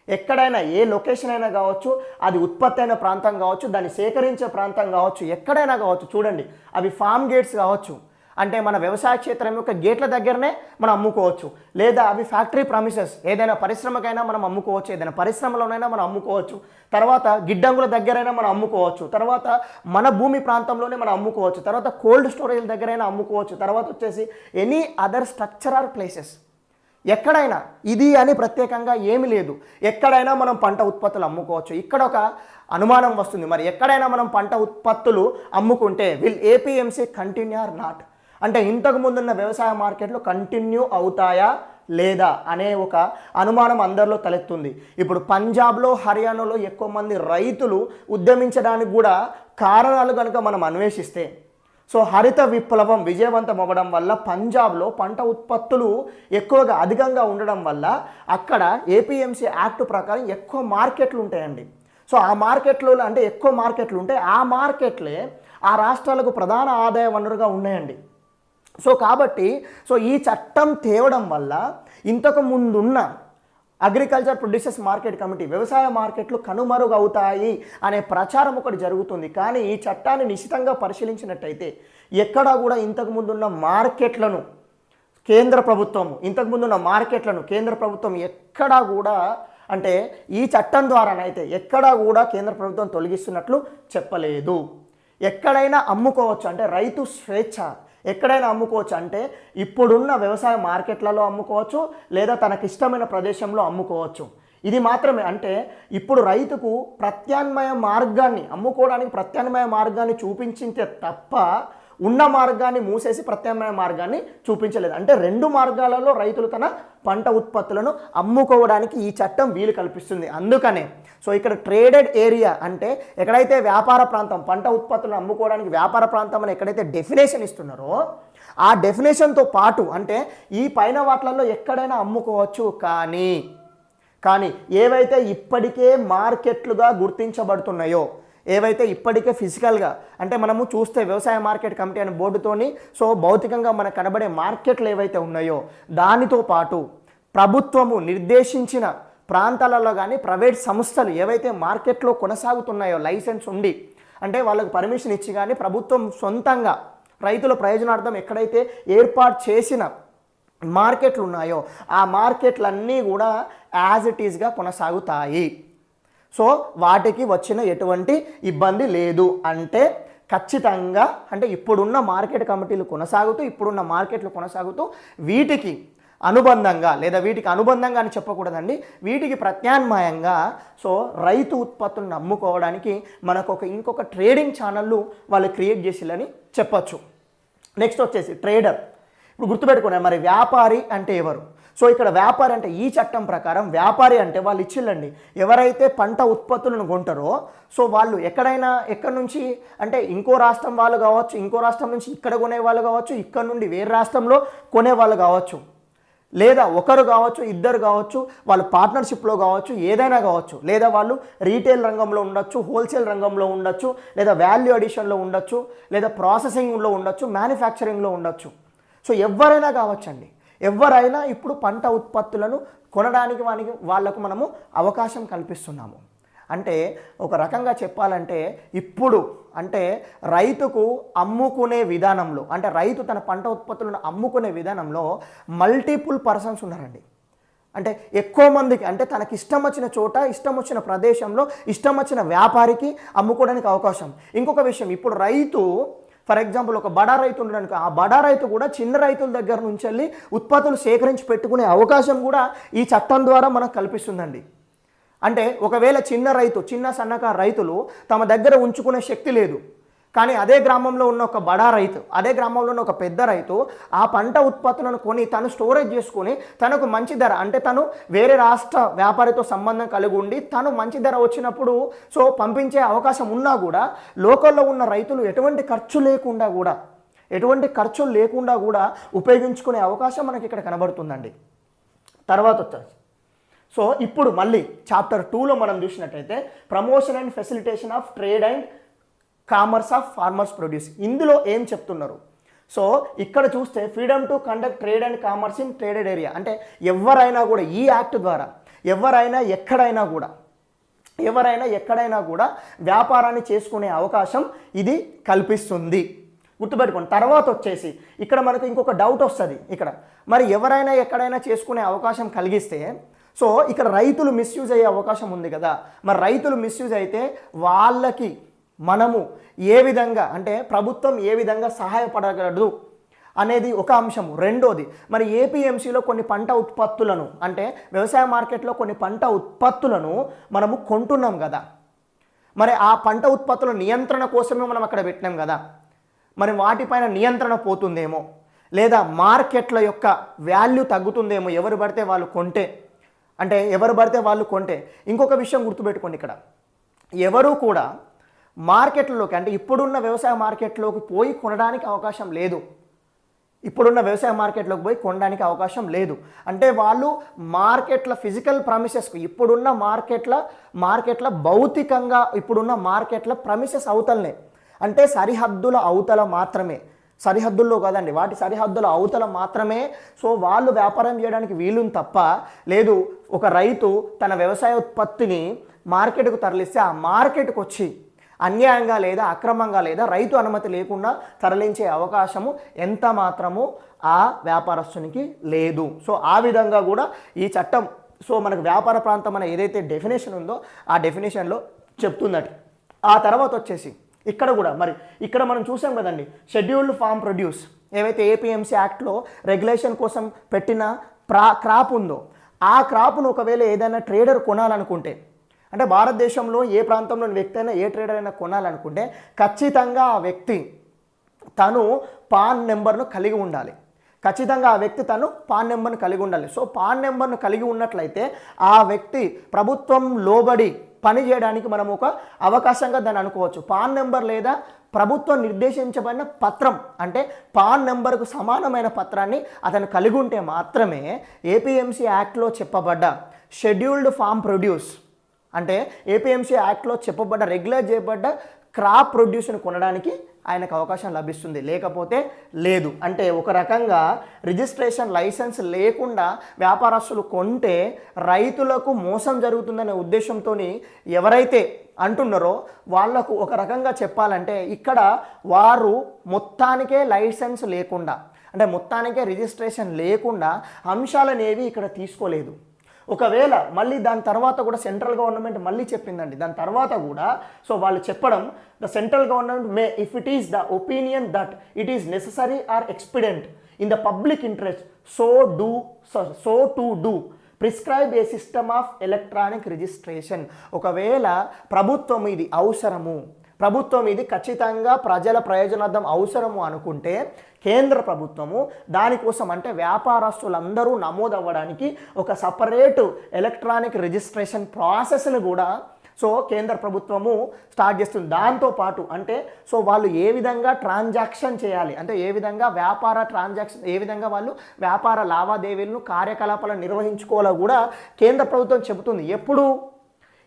ఎక్కడైనా ఏ లొకేషన్ అయినా కావచ్చు, అది ఉత్పత్తి అయిన ప్రాంతం కావచ్చు, దాన్ని సేకరించే ప్రాంతం కావచ్చు, ఎక్కడైనా కావచ్చు. చూడండి, అవి ఫామ్ గేట్స్ కావచ్చు, అంటే మన వ్యవసాయ క్షేత్రం యొక్క గేట్ల దగ్గరనే మనం అమ్ముకోవచ్చు, లేదా అవి ఫ్యాక్టరీ ప్రామిసెస్, ఏదైనా పరిశ్రమకైనా మనం అమ్ముకోవచ్చు, ఏదైనా పరిశ్రమలోనైనా మనం అమ్ముకోవచ్చు, తర్వాత గిడ్డంగుల దగ్గరైనా మనం అమ్ముకోవచ్చు, తర్వాత మన భూమి ప్రాంతంలోనే మనం అమ్ముకోవచ్చు, తర్వాత కోల్డ్ స్టోరేజ్ దగ్గరైనా అమ్ముకోవచ్చు, తర్వాత వచ్చేసి ఎనీ అదర్ స్ట్రక్చరల్ ప్లేసెస్, ఎక్కడైనా ఇది అని ప్రత్యేకంగా ఏమీ లేదు, ఎక్కడైనా మనం పంట ఉత్పత్తులు అమ్ముకోవచ్చు. ఇక్కడ ఒక అనుమానం వస్తుంది, మరి ఎక్కడైనా మనం పంట ఉత్పత్తులు అమ్ముకుంటే will APMC continue are not, అంటే ఇంతకు ముందున్న వ్యవసాయ మార్కెట్లు కంటిన్యూ అవుతాయా లేదా అనే ఒక అనుమానం అందరిలో తలెత్తుంది. ఇప్పుడు పంజాబ్లో, హర్యానాలో ఎక్కువ మంది రైతులు ఉద్యమించడానికి కూడా కారణాలు కనుక మనం అన్వేషిస్తే, సో హరిత విప్లవం విజయవంతం అవ్వడం వల్ల పంజాబ్లో పంట ఉత్పత్తులు ఎక్కువగా అధికంగా ఉండడం వల్ల అక్కడ ఏపీఎంసీ యాక్ట్ ప్రకారం ఎక్కువ మార్కెట్లు ఉంటాయండి. సో ఆ మార్కెట్లో అంటే ఎక్కువ మార్కెట్లు ఉంటాయి, ఆ మార్కెట్లే ఆ రాష్ట్రాలకు ప్రధాన ఆదాయ వనరుగా ఉన్నాయండి. సో కాబట్టి ఈ చట్టం తేవడం వల్ల ఇంతకు ముందున్న అగ్రికల్చర్ ప్రొడ్యూసర్స్ మార్కెట్ కమిటీ, వ్యవసాయ మార్కెట్లు కనుమరుగవుతాయి అనే ప్రచారం ఒకటి జరుగుతుంది. కానీ ఈ చట్టాన్ని నిశితంగా పరిశీలించినట్టయితే ఎక్కడా కూడా ఇంతకుముందున్న మార్కెట్లను కేంద్ర ప్రభుత్వం ఎక్కడా కూడా, అంటే ఈ చట్టం ద్వారానైతే ఎక్కడా కూడా కేంద్ర ప్రభుత్వం తొలగిస్తున్నట్లు చెప్పలేదు. ఎక్కడైనా అమ్ముకోవచ్చు, అంటే రైతు స్వేచ్ఛ, ఎక్కడైనా అమ్ముకోవచ్చు, అంటే ఇప్పుడున్న వ్యవసాయ మార్కెట్లలో అమ్ముకోవచ్చు, లేదా తనకి ఇష్టమైన ప్రదేశంలో అమ్ముకోవచ్చు. ఇది మాత్రమే, అంటే ఇప్పుడు రైతుకు అమ్ముకోవడానికి ప్రత్యామ్నాయ మార్గాన్ని చూపించింటే తప్ప ఉన్న మార్గాన్ని మూసేసి ప్రత్యామ్నాయ మార్గాన్ని చూపించలేదు. అంటే రెండు మార్గాలలో రైతులు తన పంట ఉత్పత్తులను అమ్ముకోవడానికి ఈ చట్టం వీలు కల్పిస్తుంది. అందుకనే ఇక్కడ ట్రేడెడ్ ఏరియా అంటే ఎక్కడైతే వ్యాపార ప్రాంతం, పంట ఉత్పత్తులను అమ్ముకోవడానికి వ్యాపార ప్రాంతం అని ఎక్కడైతే డెఫినేషన్ ఇస్తున్నారో ఆ డెఫినేషన్తో పాటు, అంటే ఈ పైన వాటిలలో ఎక్కడైనా అమ్ముకోవచ్చు, కానీ ఏవైతే ఇప్పటికే మార్కెట్లుగా గుర్తించబడుతున్నాయో, ఏవైతే ఇప్పటికే ఫిజికల్గా, అంటే మనము చూస్తే వ్యవసాయ మార్కెట్ కమిటీ అనే బోర్డుతోని భౌతికంగా మనకు కనబడే మార్కెట్లు ఏవైతే ఉన్నాయో దానితో పాటు ప్రభుత్వము నిర్దేశించిన ప్రాంతాలలో కానీ ప్రైవేట్ సంస్థలు ఏవైతే మార్కెట్లో కొనసాగుతున్నాయో లైసెన్స్ ఉండి, అంటే వాళ్ళకు పర్మిషన్ ఇచ్చి కానీ ప్రభుత్వం సొంతంగా రైతుల ప్రయోజనార్థం ఎక్కడైతే ఏర్పాటు చేసిన మార్కెట్లు ఉన్నాయో ఆ మార్కెట్లన్నీ కూడా యాజ్ ఇట్ ఈస్గా కొనసాగుతాయి. సో వాటికి వచ్చిన ఎటువంటి ఇబ్బంది లేదు. అంటే ఖచ్చితంగా, అంటే ఇప్పుడున్న మార్కెట్ కమిటీలు కొనసాగుతూ వీటికి అనుబంధంగా లేదా వీటికి అనుబంధంగా అని చెప్పకూడదండి, వీటికి ప్రత్యామ్నాయంగా సో రైతు ఉత్పత్తులను అమ్ముకోవడానికి మనకు ఇంకొక ట్రేడింగ్ ఛానళ్ళు వాళ్ళు క్రియేట్ చేసిల్లని చెప్పచ్చు. నెక్స్ట్ వచ్చేసి ట్రేడర్. ఇప్పుడు గుర్తుపెట్టుకున్నాను, మరి వ్యాపారి అంటే ఎవరు? సో ఇక్కడ వ్యాపారి అంటే ఈ చట్టం ప్రకారం వ్యాపారి అంటే వాళ్ళు ఇచ్చిల్లండి, ఎవరైతే పంట ఉత్పత్తులను కొంటారో సో వాళ్ళు ఎక్కడి నుంచి అంటే ఇంకో రాష్ట్రం వాళ్ళు కావచ్చు, ఇంకో రాష్ట్రం నుంచి ఇక్కడ కొనే వాళ్ళు కావచ్చు, ఇక్కడ నుండి వేరే రాష్ట్రంలో కొనే వాళ్ళు కావచ్చు, లేదా ఒకరు కావచ్చు, ఇద్దరు కావచ్చు, వాళ్ళు పార్ట్నర్షిప్లో కావచ్చు, ఏదైనా కావచ్చు, లేదా వాళ్ళు రీటైల్ రంగంలో ఉండొచ్చు, హోల్సేల్ రంగంలో ఉండొచ్చు, లేదా వాల్యూ అడిషన్లో ఉండొచ్చు, లేదా ప్రాసెసింగ్లో ఉండొచ్చు, మ్యానుఫ్యాక్చరింగ్లో ఉండొచ్చు. సో ఎవరైనా కావచ్చండి, ఎవరైనా ఇప్పుడు పంట ఉత్పత్తులను కొనడానికి వాళ్ళకు మనము అవకాశం కల్పిస్తున్నాము. అంటే ఒక రకంగా చెప్పాలంటే ఇప్పుడు అంటే రైతుకు అమ్ముకునే విధానంలో, అంటే రైతు తన పంట ఉత్పత్తులను అమ్ముకునే విధానంలో మల్టిపుల్ పర్సన్స్ ఉన్నారండి. అంటే ఎక్కువ మందికి, అంటే తనకి ఇష్టం వచ్చిన చోట, ఇష్టం వచ్చిన ప్రదేశంలో, ఇష్టం వచ్చిన వ్యాపారికి అమ్ముకోవడానికి అవకాశం. ఇంకొక విషయం, ఇప్పుడు రైతు ఫర్ ఎగ్జాంపుల్ ఒక బడా రైతు ఉండడానికి, ఆ బడా రైతు కూడా చిన్న రైతుల దగ్గర నుంచి వెళ్ళి ఉత్పత్తులు సేకరించి పెట్టుకునే అవకాశం కూడా ఈ చట్టం ద్వారా మనకు కల్పిస్తుందండి. అంటే ఒకవేళ చిన్న సన్నకారు రైతులు తమ దగ్గర ఉంచుకునే శక్తి లేదు, కానీ అదే గ్రామంలో ఉన్న ఒక బడా రైతు, అదే గ్రామంలో ఉన్న ఒక పెద్ద రైతు ఆ పంట ఉత్పత్తులను కొని తను స్టోరేజ్ చేసుకొని తనకు మంచి ధర, అంటే తను వేరే రాష్ట్ర వ్యాపారితో సంబంధం కలిగి ఉండి తను మంచి ధర వచ్చినప్పుడు సో పంపించే అవకాశం ఉన్నా కూడా లోకల్లో ఉన్న రైతులు ఎటువంటి ఖర్చులు లేకుండా కూడా ఉపయోగించుకునే అవకాశం మనకి ఇక్కడ కనబడుతుందండి. తర్వాత వచ్చేసి సో ఇప్పుడు మళ్ళీ చాప్టర్ 2లో మనం చూసినట్టయితే promotion and facilitation of trade and commerce of farmers produce. ఇందులో ఏం చెప్తున్నారు? సో ఇక్కడ చూస్తే freedom to conduct trade and commerce in traded area, అంటే ఎవరైనా కూడా ఈ యాక్ట్ ద్వారా ఎవరైనా ఎక్కడైనా కూడా వ్యాపారాన్ని చేసుకునే అవకాశం ఇది కల్పిస్తుంది. గుర్తుపెట్టుకోండి. తర్వాత వచ్చేసి ఇక్కడ మనకు ఇంకొక డౌట్ వస్తుంది, ఇక్కడ మరి ఎవరైనా ఎక్కడైనా చేసుకునే అవకాశం కలిగిస్తే సో ఇక్కడ రైతులు మిస్యూజ్ అయ్యే అవకాశం ఉంది కదా, మరి రైతులు మిస్యూజ్ అయితే వాళ్ళకి మనము ఏ విధంగా, అంటే ప్రభుత్వం ఏ విధంగా సహాయపడగలదు అనేది ఒక అంశము. రెండోది, మరి ఏపీఎంసీలో కొన్ని పంట ఉత్పత్తులను, అంటే వ్యవసాయ మార్కెట్లో కొన్ని పంట ఉత్పత్తులను మనము కొంటున్నాం కదా, మరి ఆ పంట ఉత్పత్తుల నియంత్రణ కోసమే మనం అక్కడ పెట్టినాం కదా, మరి వాటిపైన నియంత్రణ పోతుందేమో, లేదా మార్కెట్ల యొక్క వాల్యూ తగ్గుతుందేమో ఎవరు పడితే వాళ్ళు కొంటే. ఇంకొక విషయం గుర్తుపెట్టుకోండి, ఇక్కడ ఎవరు కూడా మార్కెట్లలోకి, అంటే ఇప్పుడున్న వ్యవసాయ మార్కెట్లోకి పోయి కొనడానికి అవకాశం లేదు. అంటే వాళ్ళు మార్కెట్ల ఫిజికల్ ప్రమిసెస్కు, ఇప్పుడున్న మార్కెట్ల భౌతికంగా ఇప్పుడున్న మార్కెట్ల ప్రమిసెస్ అవతలనే, అంటే సరిహద్దుల అవతల మాత్రమే, సరిహద్దుల్లో కాదండి, వాటి సరిహద్దుల అవతల మాత్రమే సో వాళ్ళు వ్యాపారం చేయడానికి వీలుని తప్ప లేదు. ఒక రైతు తన వ్యవసాయ ఉత్పత్తిని మార్కెట్కు తరలిస్తే ఆ మార్కెట్కు వచ్చి అన్యాయంగా లేదా అక్రమంగా లేదా రైతు అనుమతి లేకుండా తరలించే అవకాశము ఎంత మాత్రము ఆ వ్యాపారస్తునికి లేదు. సో ఆ విధంగా కూడా ఈ చట్టం సో మనకు వ్యాపార ప్రాంతం అనే ఏదైతే డెఫినేషన్ ఉందో ఆ డెఫినేషన్లో చెప్తుందట. ఆ తర్వాత వచ్చేసి ఇక్కడ కూడా మరి ఇక్కడ మనం చూసాం కదండి, షెడ్యూల్డ్ ఫార్మ్ ప్రొడ్యూస్ ఏవైతే ఏపీఎంసీ యాక్ట్లో రెగ్యులేషన్ కోసం పెట్టిన క్రాప్ ఉందో ఆ క్రాప్ను ఒకవేళ ఏదైనా ట్రేడర్ కొనాలనుకుంటే, అంటే భారతదేశంలో ఏ ప్రాంతంలోని వ్యక్తి అయినా ఏ ట్రేడర్ అయినా కొనాలనుకుంటే ఖచ్చితంగా ఆ వ్యక్తి తను పాన్ నెంబర్ను కలిగి ఉండాలి. సో పాన్ నెంబర్ను కలిగి ఉన్నట్లయితే ఆ వ్యక్తి ప్రభుత్వం లోబడి పని చేయడానికి మనం ఒక అవకాశంగా దాన్ని అనుకోవచ్చు. పాన్ నెంబర్ లేదా ప్రభుత్వం నిర్దేశించబడిన పత్రం, అంటే పాన్ నెంబర్కు సమానమైన పత్రాన్ని అతను కలిగి ఉంటే మాత్రమే ఏపీఎంసీ యాక్ట్లో చెప్పబడ్డ షెడ్యూల్డ్ ఫార్మ్ ప్రొడ్యూస్, అంటే ఏపీఎంసీ యాక్ట్లో చెప్పబడ్డ రెగ్యులర్ చేయబడ్డ క్రాప్ ప్రొడ్యూస్ను కొనడానికి ఆయనకు అవకాశం లభిస్తుంది, లేకపోతే లేదు. అంటే ఒక రకంగా రిజిస్ట్రేషన్ లైసెన్స్ లేకుండా వ్యాపారస్తులు కొంటే రైతులకు మోసం జరుగుతుందనే ఉద్దేశంతో ఎవరైతే అంటున్నారో వాళ్లకు ఒక రకంగా చెప్పాలంటే ఇక్కడ వారు మొత్తానికే లైసెన్స్ లేకుండా, అంటే మొత్తానికే రిజిస్ట్రేషన్ లేకుండా అంశాలనేవి ఇక్కడ తీసుకోలేదు. ఒకవేళ మళ్ళీ దాని తర్వాత కూడా సెంట్రల్ గవర్నమెంట్ మళ్ళీ చెప్పిందండి, దాని తర్వాత కూడా సో వాళ్ళు చెప్పడం, the central government if it is the opinion that it is necessary or expedient in the public interest so to do prescribe a system of electronic registration. ఒకవేళ ప్రభుత్వం ఇది అవసరము, ప్రభుత్వం ఇది ఖచ్చితంగా ప్రజల ప్రయోజనార్థం అవసరము అనుకుంటే కేంద్ర ప్రభుత్వము దానికోసం అంటే వ్యాపారస్తులందరూ నమోదు అవ్వడానికి ఒక సపరేటు ఎలక్ట్రానిక్ రిజిస్ట్రేషన్ ప్రాసెస్ను కూడా కేంద్ర ప్రభుత్వము స్టార్ట్ చేస్తుంది. దాంతోపాటు అంటే వాళ్ళు ఏ విధంగా ట్రాన్సాక్షన్ చేయాలి, అంటే ఏ విధంగా ఏ విధంగా వాళ్ళు వ్యాపార లావాదేవీలను కార్యకలాపాలను నిర్వహించుకోవాలో కూడా కేంద్ర ప్రభుత్వం చెబుతుంది. ఎప్పుడు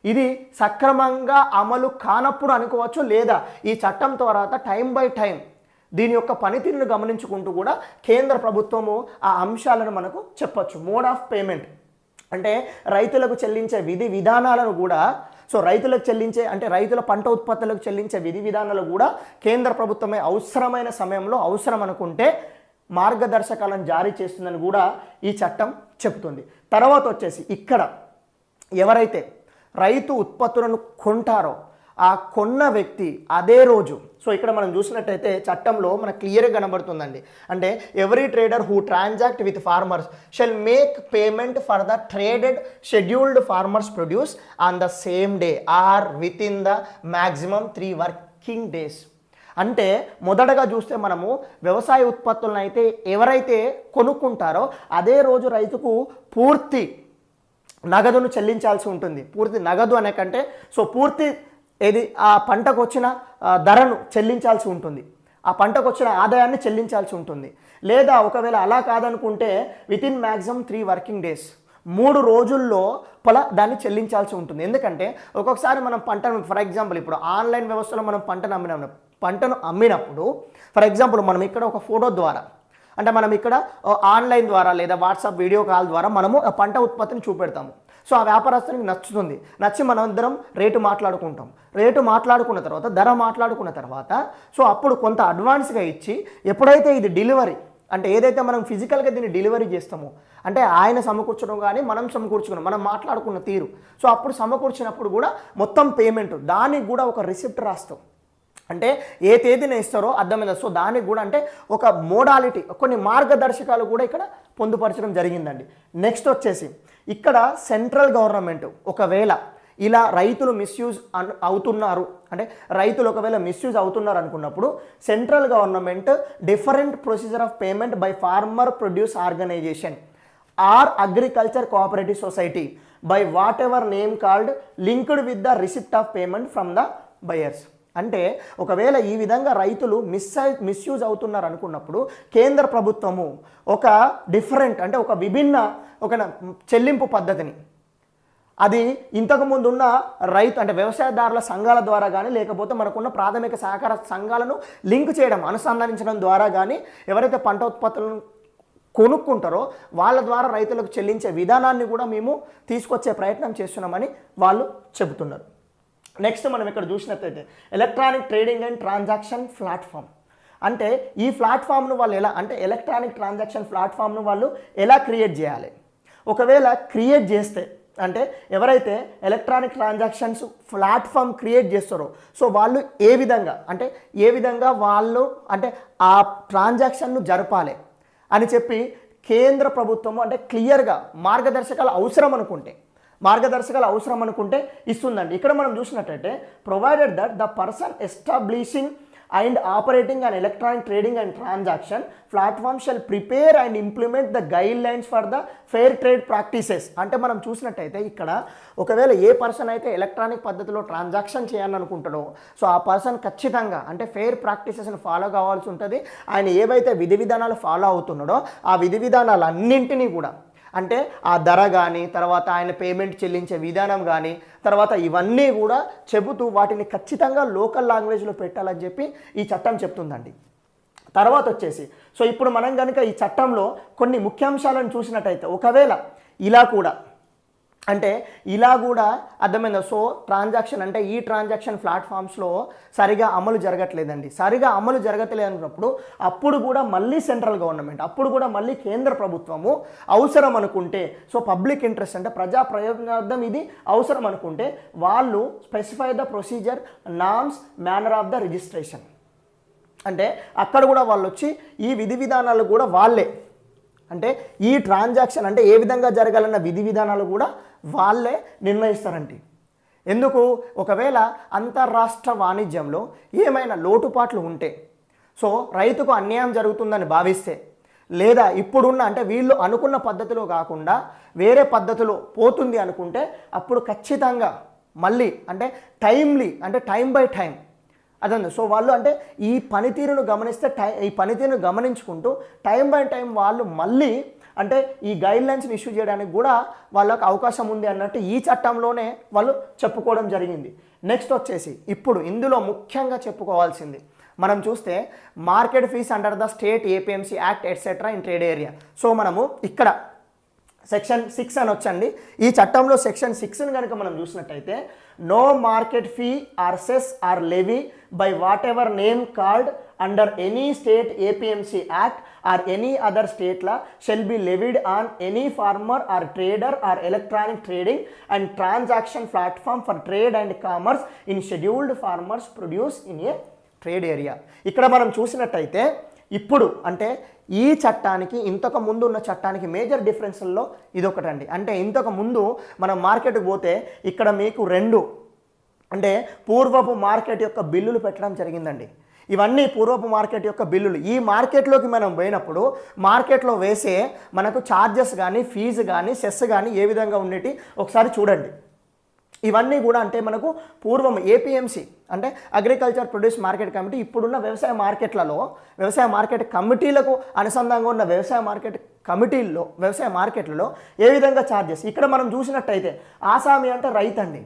ఇది సక్రమంగా అమలు కానప్పుడు అనుకోవచ్చు, లేదా ఈ చట్టం తర్వాత టైం బై టైం దీని యొక్క పనితీరును గమనించుకుంటూ కూడా కేంద్ర ప్రభుత్వము ఆ అంశాలను మనకు చెప్పచ్చు. మోడ్ ఆఫ్ పేమెంట్ అంటే రైతులకు చెల్లించే విధి విధానాలను కూడా రైతులకు చెల్లించే అంటే రైతుల పంట ఉత్పత్తులకు చెల్లించే విధి విధానాలు కూడా కేంద్ర ప్రభుత్వమే అవసరమైన సమయంలో అవసరం అనుకుంటే మార్గదర్శకాలను జారీ చేస్తుందని కూడా ఈ చట్టం చెబుతుంది. తర్వాత వచ్చేసి ఇక్కడ ఎవరైతే రైతు ఉత్పత్తులను కొంటారో ఆ కొన్న వ్యక్తి అదే రోజు ఇక్కడ మనం చూసినట్టయితే చట్టంలో మనకు క్లియర్గా కనబడుతుందండి. అంటే every trader who transact with farmers shell make payment for the traded scheduled farmers produce on the same day or with in the maximum 3 working days. అంటే మొదటగా చూస్తే మనము వ్యవసాయ ఉత్పత్తులను అయితే ఎవరైతే కొనుక్కుంటారో అదే రోజు రైతుకు పూర్తి నగదును చెల్లించాల్సి ఉంటుంది. పూర్తి నగదు అనే కంటే పూర్తి ఏది ఆ పంటకు వచ్చిన ధరను చెల్లించాల్సి ఉంటుంది, ఆ పంటకు వచ్చిన ఆదాయాన్ని చెల్లించాల్సి ఉంటుంది. లేదా ఒకవేళ అలా కాదనుకుంటే within maximum 3 working days 3 రోజుల్లో దాన్ని చెల్లించాల్సి ఉంటుంది. ఎందుకంటే ఒక్కొక్కసారి మనం పంటను ఫర్ ఎగ్జాంపుల్ ఇప్పుడు ఆన్లైన్ వ్యవస్థలో మనం పంటను అమ్మినప్పుడు ఫర్ ఎగ్జాంపుల్ మనం ఇక్కడ ఒక ఫోటో ద్వారా అంటే మనం ఇక్కడ ఆన్లైన్ ద్వారా లేదా వాట్సాప్ వీడియో కాల్ ద్వారా మనము ఆ పంట ఉత్పత్తిని చూపెడతాము. ఆ వ్యాపారస్తునికి నచ్చుతుంది, నచ్చి మనం అందరం రేటు మాట్లాడుకుంటాం. రేటు మాట్లాడుకున్న తర్వాత ధర మాట్లాడుకున్న తర్వాత అప్పుడు కొంత అడ్వాన్స్గా ఇచ్చి ఎప్పుడైతే ఇది డెలివరీ అంటే ఏదైతే మనం ఫిజికల్గా దీన్ని డెలివరీ చేస్తామో అంటే ఆయన సమకూర్చడం కానీ మనం సమకూర్చుకున్నాం మనం మాట్లాడుకున్న తీరు అప్పుడు సమకూర్చినప్పుడు కూడా మొత్తం పేమెంట్ దానికి కూడా ఒక రిసిప్ట్ రాస్తాం. అంటే ఏ తేదీన ఇస్తారో అర్థమైంది. దానికి కూడా అంటే ఒక మోడాలిటీ కొన్ని మార్గదర్శకాలు కూడా ఇక్కడ పొందుపరచడం జరిగిందండి. నెక్స్ట్ వచ్చేసి ఇక్కడ సెంట్రల్ గవర్నమెంట్ ఒకవేళ ఇలా రైతులు మిస్యూజ్ అవుతున్నారు అంటే రైతులు ఒకవేళ మిస్యూజ్ అవుతున్నారు అనుకున్నప్పుడు central government different procedure of payment by farmer produce organisation or agriculture cooperative society by whatever name called linked with the receipt of payment from the buyers. అంటే ఒకవేళ ఈ విధంగా రైతులు మిస్యూజ్ అవుతున్నారు అనుకున్నప్పుడు కేంద్ర ప్రభుత్వము ఒక డిఫరెంట్ అంటే ఒక విభిన్న ఒక చెల్లింపు పద్ధతిని అది ఇంతకుముందు ఉన్న రైతు అంటే వ్యవసాయదారుల సంఘాల ద్వారా కానీ లేకపోతే మనకున్న ప్రాథమిక సహకార సంఘాలను లింక్ చేయడం అనుసంధానించడం ద్వారా కానీ ఎవరైతే పంట ఉత్పత్తులను కొనుక్కుంటారో వాళ్ళ ద్వారా రైతులకు చెల్లించే విధానాన్ని కూడా మేము తీసుకొచ్చే ప్రయత్నం చేస్తున్నామని వాళ్ళు చెబుతున్నారు. నెక్స్ట్ మనం ఇక్కడ చూసినట్లయితే electronic trading and transaction platform అంటే ఈ ప్లాట్ఫామ్ను వాళ్ళు ఎలా అంటే ఎలక్ట్రానిక్ ట్రాన్సాక్షన్ ప్లాట్ఫామ్ను వాళ్ళు ఎలా క్రియేట్ చేయాలి. ఒకవేళ క్రియేట్ చేస్తే అంటే ఎవరైతే ఎలక్ట్రానిక్ ట్రాన్సాక్షన్స్ ప్లాట్ఫామ్ క్రియేట్ చేస్తారో వాళ్ళు ఏ విధంగా వాళ్ళు అంటే ఆ ట్రాన్సాక్షన్ను జరపాలి అని చెప్పి కేంద్ర ప్రభుత్వము అంటే క్లియర్గా మార్గదర్శకాలు అవసరం అనుకుంటే ఇస్తుందండి. ఇక్కడ మనం చూసినట్టయితే provided that the person establishing and operating and electronic trading and transaction platform shall prepare and implement the guidelines for the fair trade practices. అంటే మనం చూసినట్టయితే ఇక్కడ ఒకవేళ ఏ పర్సన్ అయితే ఎలక్ట్రానిక్ పద్ధతిలో ట్రాన్సాక్షన్ చేయాలనుకుంటాడో ఆ పర్సన్ ఖచ్చితంగా అంటే ఫెయిర్ ప్రాక్టీసెస్ని ఫాలో కావాల్సి ఉంటుంది. ఆయన ఏవైతే విధి విధానాలు ఫాలో అవుతున్నాడో ఆ విధి విధానాలన్నింటినీ కూడా అంటే ఆ ధర కానీ తర్వాత ఆయన పేమెంట్ చెల్లించే విధానం కానీ తర్వాత ఇవన్నీ కూడా చెబుతూ వాటిని ఖచ్చితంగా లోకల్ లాంగ్వేజ్లో పెట్టాలని చెప్పి ఈ చట్టం చెప్తుందండి. తర్వాత వచ్చేసి ఇప్పుడు మనం కనుక ఈ చట్టంలో కొన్ని ముఖ్యాంశాలను చూసినట్టయితే ఒకవేళ ఇలా కూడా అర్థమైందా. ట్రాన్సాక్షన్ అంటే ఈ ట్రాన్సాక్షన్ ప్లాట్ఫామ్స్లో సరిగా అమలు జరగట్లేదండి. సరిగా అమలు జరగట్లేదన్నప్పుడు అప్పుడు కూడా మళ్ళీ సెంట్రల్ గవర్నమెంట్ అప్పుడు కూడా మళ్ళీ కేంద్ర ప్రభుత్వము అవసరం అనుకుంటే పబ్లిక్ ఇంట్రెస్ట్ అంటే ప్రజా ప్రయోజనార్థం ఇది అవసరం అనుకుంటే వాళ్ళు specify the procedure norms manner of the registration అంటే అక్కడ కూడా వాళ్ళు వచ్చి ఈ విధి విధానాలు కూడా వాళ్ళే అంటే ఈ ట్రాన్సాక్షన్ అంటే ఏ విధంగా జరగాలన్న విధి విధానాలు కూడా వాళ్ళే నిర్ణయిస్తారండి. ఎందుకు, ఒకవేళ అంతర్రాష్ట్ర వాణిజ్యంలో ఏమైనా లోటుపాట్లు ఉంటే, సో రైతుకు అన్యాయం జరుగుతుందని భావిస్తే, లేదా ఇప్పుడున్న అంటే వీళ్ళు అనుకున్న పద్ధతిలో కాకుండా వేరే పద్ధతిలో పోతుంది అనుకుంటే, అప్పుడు ఖచ్చితంగా మళ్ళీ అంటే టైమ్లీ అంటే టైం బై టైం అదండి. సో వాళ్ళు అంటే ఈ పనితీరును గమనిస్తే ఈ పనితీరును గమనించుకుంటూ టైం బై టైం వాళ్ళు మళ్ళీ అంటే ఈ గైడ్లైన్స్ని ఇష్యూ చేయడానికి కూడా వాళ్ళకు అవకాశం ఉంది అన్నట్టు ఈ చట్టంలోనే వాళ్ళు చెప్పుకోవడం జరిగింది. నెక్స్ట్ వచ్చేసి ఇప్పుడు ఇందులో ముఖ్యంగా చెప్పుకోవాల్సింది మనం చూస్తే market fees under the state APMC act etcetera in trade area. So మనము ఇక్కడ సెక్షన్ 6 అని వచ్చండి. ఈ చట్టంలో సెక్షన్ 6ని కనుక మనం చూసినట్టయితే, no market fee or cess or levy by whatever name called under any state APMC act or any other state law shall be levied on any farmer or trader or electronic trading and transaction platform for trade and commerce in scheduled farmers produce in a trade area. ఇక్కడ మనం చూసినట్టయితే ఇప్పుడు అంటే ఈ చట్టానికి ఇంతకు ముందు ఉన్న చట్టానికి మేజర్ డిఫరెన్స్లో ఇదొకటండి. అంటే ఇంతకు ముందు మనం మార్కెట్కి పోతే ఇక్కడ మీకు 2 అంటే పూర్వపు మార్కెట్ యొక్క బిల్లులు పెట్టడం జరిగిందండి. ఇవన్నీ పూర్వపు మార్కెట్ యొక్క బిల్లులు. ఈ మార్కెట్లోకి మనం పోయినప్పుడు మార్కెట్లో వేసే మనకు ఛార్జెస్ కానీ ఫీజు కానీ సెస్ కానీ ఏ విధంగా ఉండేటి ఒకసారి చూడండి. ఇవన్నీ కూడా అంటే మనకు పూర్వం ఏపీఎంసీ అంటే అగ్రికల్చర్ ప్రొడ్యూస్ మార్కెట్ కమిటీ ఇప్పుడున్న వ్యవసాయ మార్కెట్ కమిటీలకు అనుసంధానంగా ఉన్న వ్యవసాయ మార్కెట్లలో ఏ విధంగా ఛార్జెస్ ఇక్కడ మనం చూసినట్టయితే ఆసామి అంటే రైతు అండి.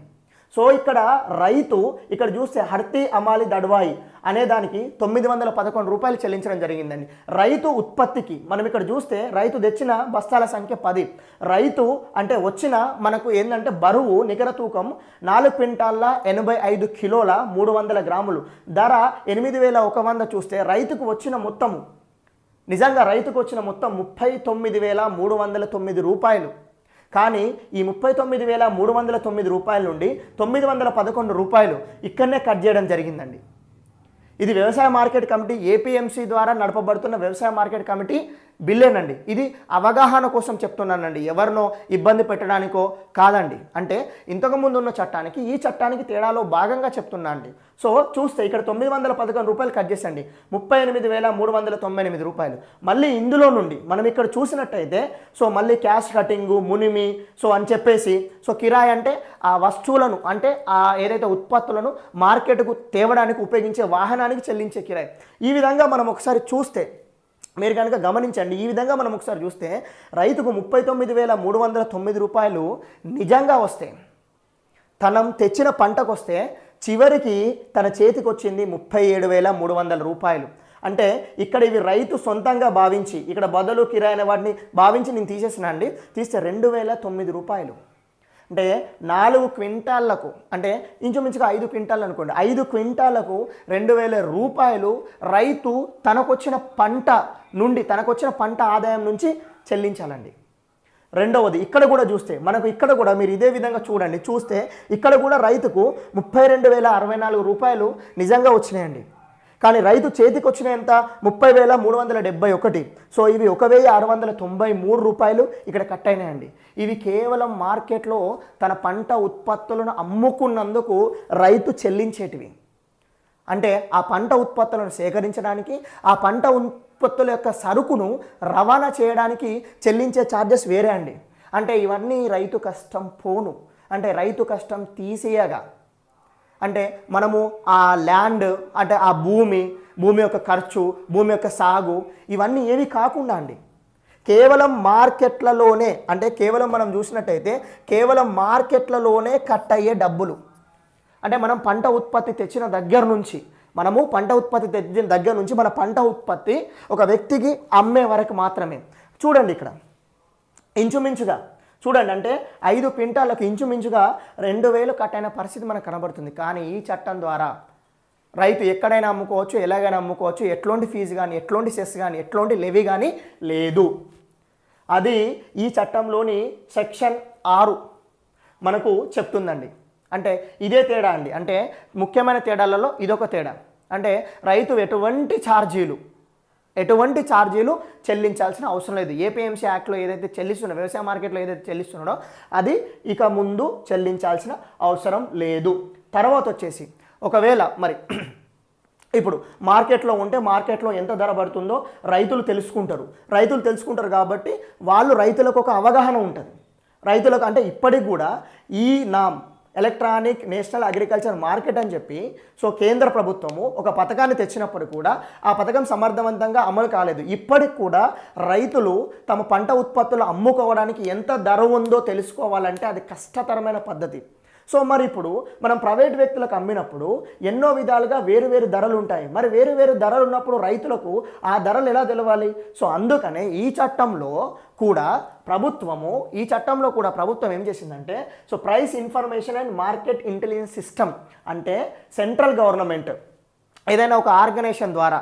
సో ఇక్కడ రైతు ఇక్కడ చూస్తే హర్తీ అమాలి దడ్వాయి అనే దానికి 911 రూపాయలు చెల్లించడం జరిగిందండి. రైతు ఉత్పత్తికి మనం ఇక్కడ చూస్తే రైతు తెచ్చిన బస్తాల సంఖ్య 10, రైతు అంటే వచ్చిన మనకు ఏంటంటే బరువు నికర తూకం 4 క్వింటాళ్ళ 85 కిలోల 300 గ్రాములు, ధర 8100 చూస్తే రైతుకు వచ్చిన మొత్తము నిజంగా రైతుకు వచ్చిన మొత్తం 39,309 రూపాయలు. కానీ ఈ 39,309 రూపాయల నుండి 911 రూపాయలు ఇక్కడనే కట్ చేయడం జరిగిందండి. ఇది వ్యవసాయ మార్కెట్ కమిటీ ఏపీఎంసీ ద్వారా నడపబడుతున్న వ్యవసాయ మార్కెట్ కమిటీ బిల్లేనండి. ఇది అవగాహన కోసం చెప్తున్నానండి, ఎవరినో ఇబ్బంది పెట్టడానికో కాదండి. అంటే ఇంతకుముందు ఉన్న చట్టానికి ఈ చట్టానికి తేడాలో భాగంగా చెప్తున్నా అండి. సో చూస్తే ఇక్కడ 911 రూపాయలు కట్ చేసండి 38,398 రూపాయలు. మళ్ళీ ఇందులో నుండి మనం ఇక్కడ చూసినట్టయితే సో మళ్ళీ క్యాష్ కటింగు మునిమి సో అని చెప్పేసి సో కిరాయి అంటే ఆ వస్తువులను అంటే ఆ ఏదైతే ఉత్పత్తులను మార్కెట్కు తేవడానికి ఉపయోగించే వాహనానికి చెల్లించే కిరాయి. ఈ విధంగా మనం ఒకసారి చూస్తే మీరు కనుక గమనించండి, ఈ విధంగా మనం ఒకసారి చూస్తే రైతుకు 39,309 రూపాయలు నిజంగా వస్తే తనం తెచ్చిన పంటకు వస్తే చివరికి తన చేతికి వచ్చింది 37,300 రూపాయలు. అంటే ఇక్కడ ఇవి రైతు సొంతంగా భావించి ఇక్కడ బదులు కిరాయి అనే వాటిని భావించి నేను తీసేసిన అండి, తీస్తే 2,009 రూపాయలు. అంటే 4 క్వింటాళ్లకు అంటే ఇంచుమించుగా 5 క్వింటాలు అనుకోండి, 5 క్వింటాలకు 2,000 రూపాయలు రైతు తనకొచ్చిన పంట నుండి తనకొచ్చిన పంట ఆదాయం నుంచి చెల్లించాలండి. రెండవది ఇక్కడ కూడా చూస్తే మనకు ఇక్కడ కూడా మీరు ఇదే విధంగా చూడండి, చూస్తే ఇక్కడ కూడా రైతుకు 32,064 రూపాయలు నిజంగా వచ్చినాయండి. కానీ రైతు చేతికి వచ్చిన ఎంత 30,371. సో ఇవి 1,693 రూపాయలు ఇక్కడ కట్ అయినాయండి. ఇవి కేవలం మార్కెట్లో తన పంట ఉత్పత్తులను అమ్ముకున్నందుకు రైతు చెల్లించేటివి. అంటే ఆ పంట ఉత్పత్తులను సేకరించడానికి ఆ పంట ఉత్పత్తుల యొక్క సరుకును రవాణా చేయడానికి చెల్లించే ఛార్జెస్ వేరే అండి. అంటే ఇవన్నీ రైతు కష్టం పోను అంటే రైతు కష్టం తీసేయగా అంటే మనము ఆ ల్యాండ్ అంటే ఆ భూమి యొక్క ఖర్చు భూమి యొక్క సాగు ఇవన్నీ ఏవి కాకుండా అండి కేవలం మార్కెట్లలోనే అంటే కేవలం మనం చూసినట్టయితే కేవలం మార్కెట్లలోనే కట్ అయ్యే డబ్బులు. అంటే మనం పంట ఉత్పత్తి తెచ్చిన దగ్గర నుంచి మన పంట ఉత్పత్తి ఒక వ్యక్తికి అమ్మే వరకు మాత్రమే. చూడండి ఇక్కడ ఇంచుమించుగా చూడండి అంటే 5 క్వింటాలకు ఇంచుమించుగా 2,000 కట్ అయిన పరిస్థితి మనకు కనబడుతుంది. కానీ ఈ చట్టం ద్వారా రైతు ఎక్కడైనా అమ్ముకోవచ్చు, ఎలాగైనా అమ్ముకోవచ్చు, ఎట్లాంటి ఫీజు కానీ ఎట్లాంటి సెస్ కానీ ఎట్లాంటి లెవీ కానీ లేదు. అది ఈ చట్టంలోని సెక్షన్ 6 మనకు చెప్తుందండి. అంటే ఇదే తేడా అండి. అంటే ముఖ్యమైన తేడాలలో ఇదొక తేడా. అంటే రైతు ఎటువంటి ఛార్జీలు ఎటువంటి ఛార్జీలు చెల్లించాల్సిన అవసరం లేదు. ఏపీఎంసీ యాక్ట్లో ఏదైతే చెల్లిస్తున్నారో, వ్యవసాయ మార్కెట్లో ఏదైతే చెల్లిస్తున్నాడో అది ఇక ముందు చెల్లించాల్సిన అవసరం లేదు. తర్వాత వచ్చేసి ఒకవేళ మరి ఇప్పుడు మార్కెట్లో ఉంటే మార్కెట్లో ఎంత ధర పడుతుందో రైతులు తెలుసుకుంటారు కాబట్టి రైతులకు ఒక అవగాహన ఉంటుంది. రైతులకు అంటే ఇప్పటికి కూడా ఈ నామ్ ఎలక్ట్రానిక్ నేషనల్ అగ్రికల్చర్ మార్కెట్ అని చెప్పి కేంద్ర ప్రభుత్వము ఒక పథకాన్ని తెచ్చినప్పుడు కూడా ఆ పథకం సమర్థవంతంగా అమలు కాలేదు. ఇప్పటికి కూడా రైతులు తమ పంట ఉత్పత్తులు అమ్ముకోవడానికి ఎంత ధర ఉందో తెలుసుకోవాలంటే అది కష్టతరమైన పద్ధతి. మరి ఇప్పుడు మనం ప్రైవేట్ వ్యక్తులకు అమ్మినప్పుడు ఎన్నో విధాలుగా వేరు ధరలు ఉంటాయి. మరి వేరు ధరలు ఉన్నప్పుడు రైతులకు ఆ ధరలు ఎలా తెలవాలి? అందుకనే ఈ చట్టంలో కూడా ప్రభుత్వం ఏం చేసిందంటే price information and market intelligence system అంటే సెంట్రల్ గవర్నమెంట్ ఏదైనా ఒక ఆర్గనైజేషన్ ద్వారా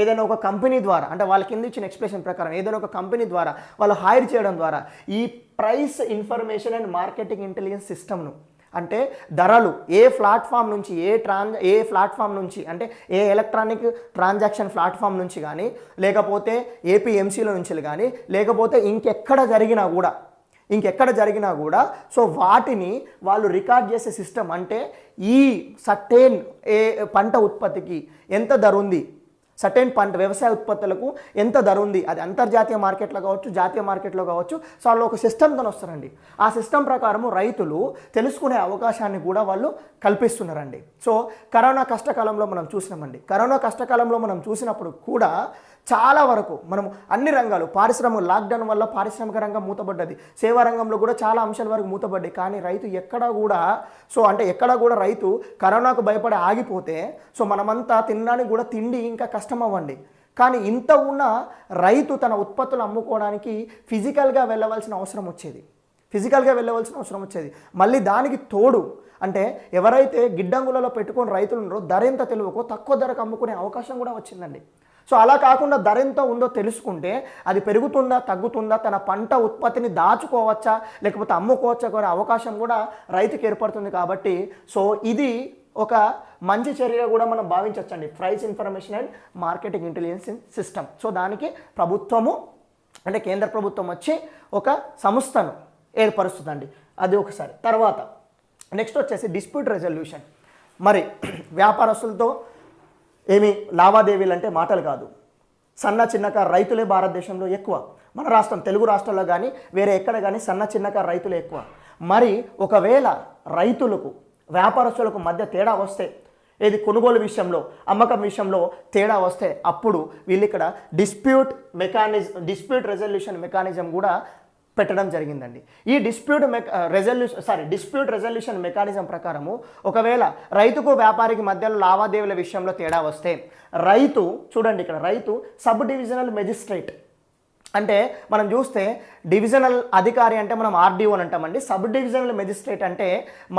ఏదైనా ఒక కంపెనీ ద్వారా అంటే వాళ్ళ కింద ఇచ్చిన ఎక్స్ప్రెషన్ ప్రకారం ఏదైనా ఒక కంపెనీ ద్వారా వాళ్ళు హైర్ చేయడం ద్వారా ఈ price information and marketing intelligence సిస్టమ్ను అంటే ధరలు ఏ ప్లాట్ఫామ్ నుంచి ఏ ప్లాట్ఫామ్ నుంచి అంటే ఏ ఎలక్ట్రానిక్ ట్రాన్సాక్షన్ ప్లాట్ఫామ్ నుంచి కానీ లేకపోతే ఏపీఎంసీల నుంచి కానీ లేకపోతే ఇంకెక్కడ జరిగినా కూడా వాటిని వాళ్ళు రికార్డ్ చేసే సిస్టమ్ అంటే ఈ సర్టెన్ పంట ఉత్పత్తికి ఎంత ధర ఉంది, సర్టెన్ వ్యవసాయ ఉత్పత్తులకు ఎంత ధర ఉంది, అది అంతర్జాతీయ మార్కెట్లో కావచ్చు జాతీయ మార్కెట్లో కావచ్చు. వాళ్ళు ఒక సిస్టమ్తో వస్తారండి. ఆ సిస్టమ్ ప్రకారము రైతులు తెలుసుకునే అవకాశాన్ని కూడా వాళ్ళు కల్పిస్తున్నారండి. కరోనా కష్టకాలంలో మనం చూసినప్పుడు కూడా చాలా వరకు మనము అన్ని రంగాలు లాక్డౌన్ వల్ల పారిశ్రామిక రంగం మూతపడ్డది, సేవా రంగంలో కూడా చాలా అంశాల వరకు మూతపడ్డాయి. కానీ రైతు ఎక్కడా కూడా రైతు కరోనాకు భయపడి ఆగిపోతే మనమంతా తినడానికి కూడా తిండి ఇంకా కష్టం అవ్వండి. కానీ ఇంత ఉన్న రైతు తన ఉత్పత్తులు అమ్ముకోవడానికి ఫిజికల్గా వెళ్ళవలసిన అవసరం వచ్చేది. మళ్ళీ దానికి తోడు అంటే ఎవరైతే గిడ్డంగులలో పెట్టుకొని రైతులు ఉన్నారో ధర ఎంత తెలియకో తక్కువ ధరకు అమ్ముకునే అవకాశం కూడా వచ్చిందండి. అలా కాకుండా ధర ఎంత ఉందో తెలుసుకుంటే అది పెరుగుతుందా తగ్గుతుందా, తన పంట ఉత్పత్తిని దాచుకోవచ్చా లేకపోతే అమ్ముకోవచ్చా అనే అవకాశం కూడా రైతుకి ఏర్పడుతుంది. కాబట్టి ఇది ఒక మంచి చర్యగా కూడా మనం భావించవచ్చండి, price information and marketing intelligence system. దానికి ప్రభుత్వము అంటే కేంద్ర ప్రభుత్వం వచ్చి ఒక సంస్థను ఏర్పరుస్తుందండి. అది ఒకసారి. తర్వాత నెక్స్ట్ వచ్చేసి డిస్ప్యూట్ రెజల్యూషన్. మరి వ్యాపారస్తులతో ఏమి లావాదేవీలు అంటే మాటలు కాదు, సన్న చిన్నకారు రైతులే భారతదేశంలో ఎక్కువ. మన రాష్ట్రం తెలుగు రాష్ట్రాల్లో కానీ వేరే ఎక్కడ కానీ సన్న చిన్నకారు రైతులే ఎక్కువ. మరి ఒకవేళ రైతులకు వ్యాపారస్తులకు మధ్య తేడా వస్తే, ఏది కొనుగోలు విషయంలో అమ్మకం విషయంలో తేడా వస్తే అప్పుడు వీళ్ళు ఇక్కడ డిస్ప్యూట్ రెజల్యూషన్ మెకానిజం కూడా పెట్టడం జరిగిందండి. ఈ డిస్ప్యూట్ రెజల్యూషన్ మెకానిజం ప్రకారము ఒకవేళ రైతుకు వ్యాపారికి మధ్యలో లావాదేవీల విషయంలో తేడా వస్తే రైతు సబ్ డివిజనల్ మెజిస్ట్రేట్ అంటే మనం చూస్తే డివిజనల్ అధికారి అంటే మనం ఆర్డీఓ అని అంటామండి. సబ్ డివిజనల్ మెజిస్ట్రేట్ అంటే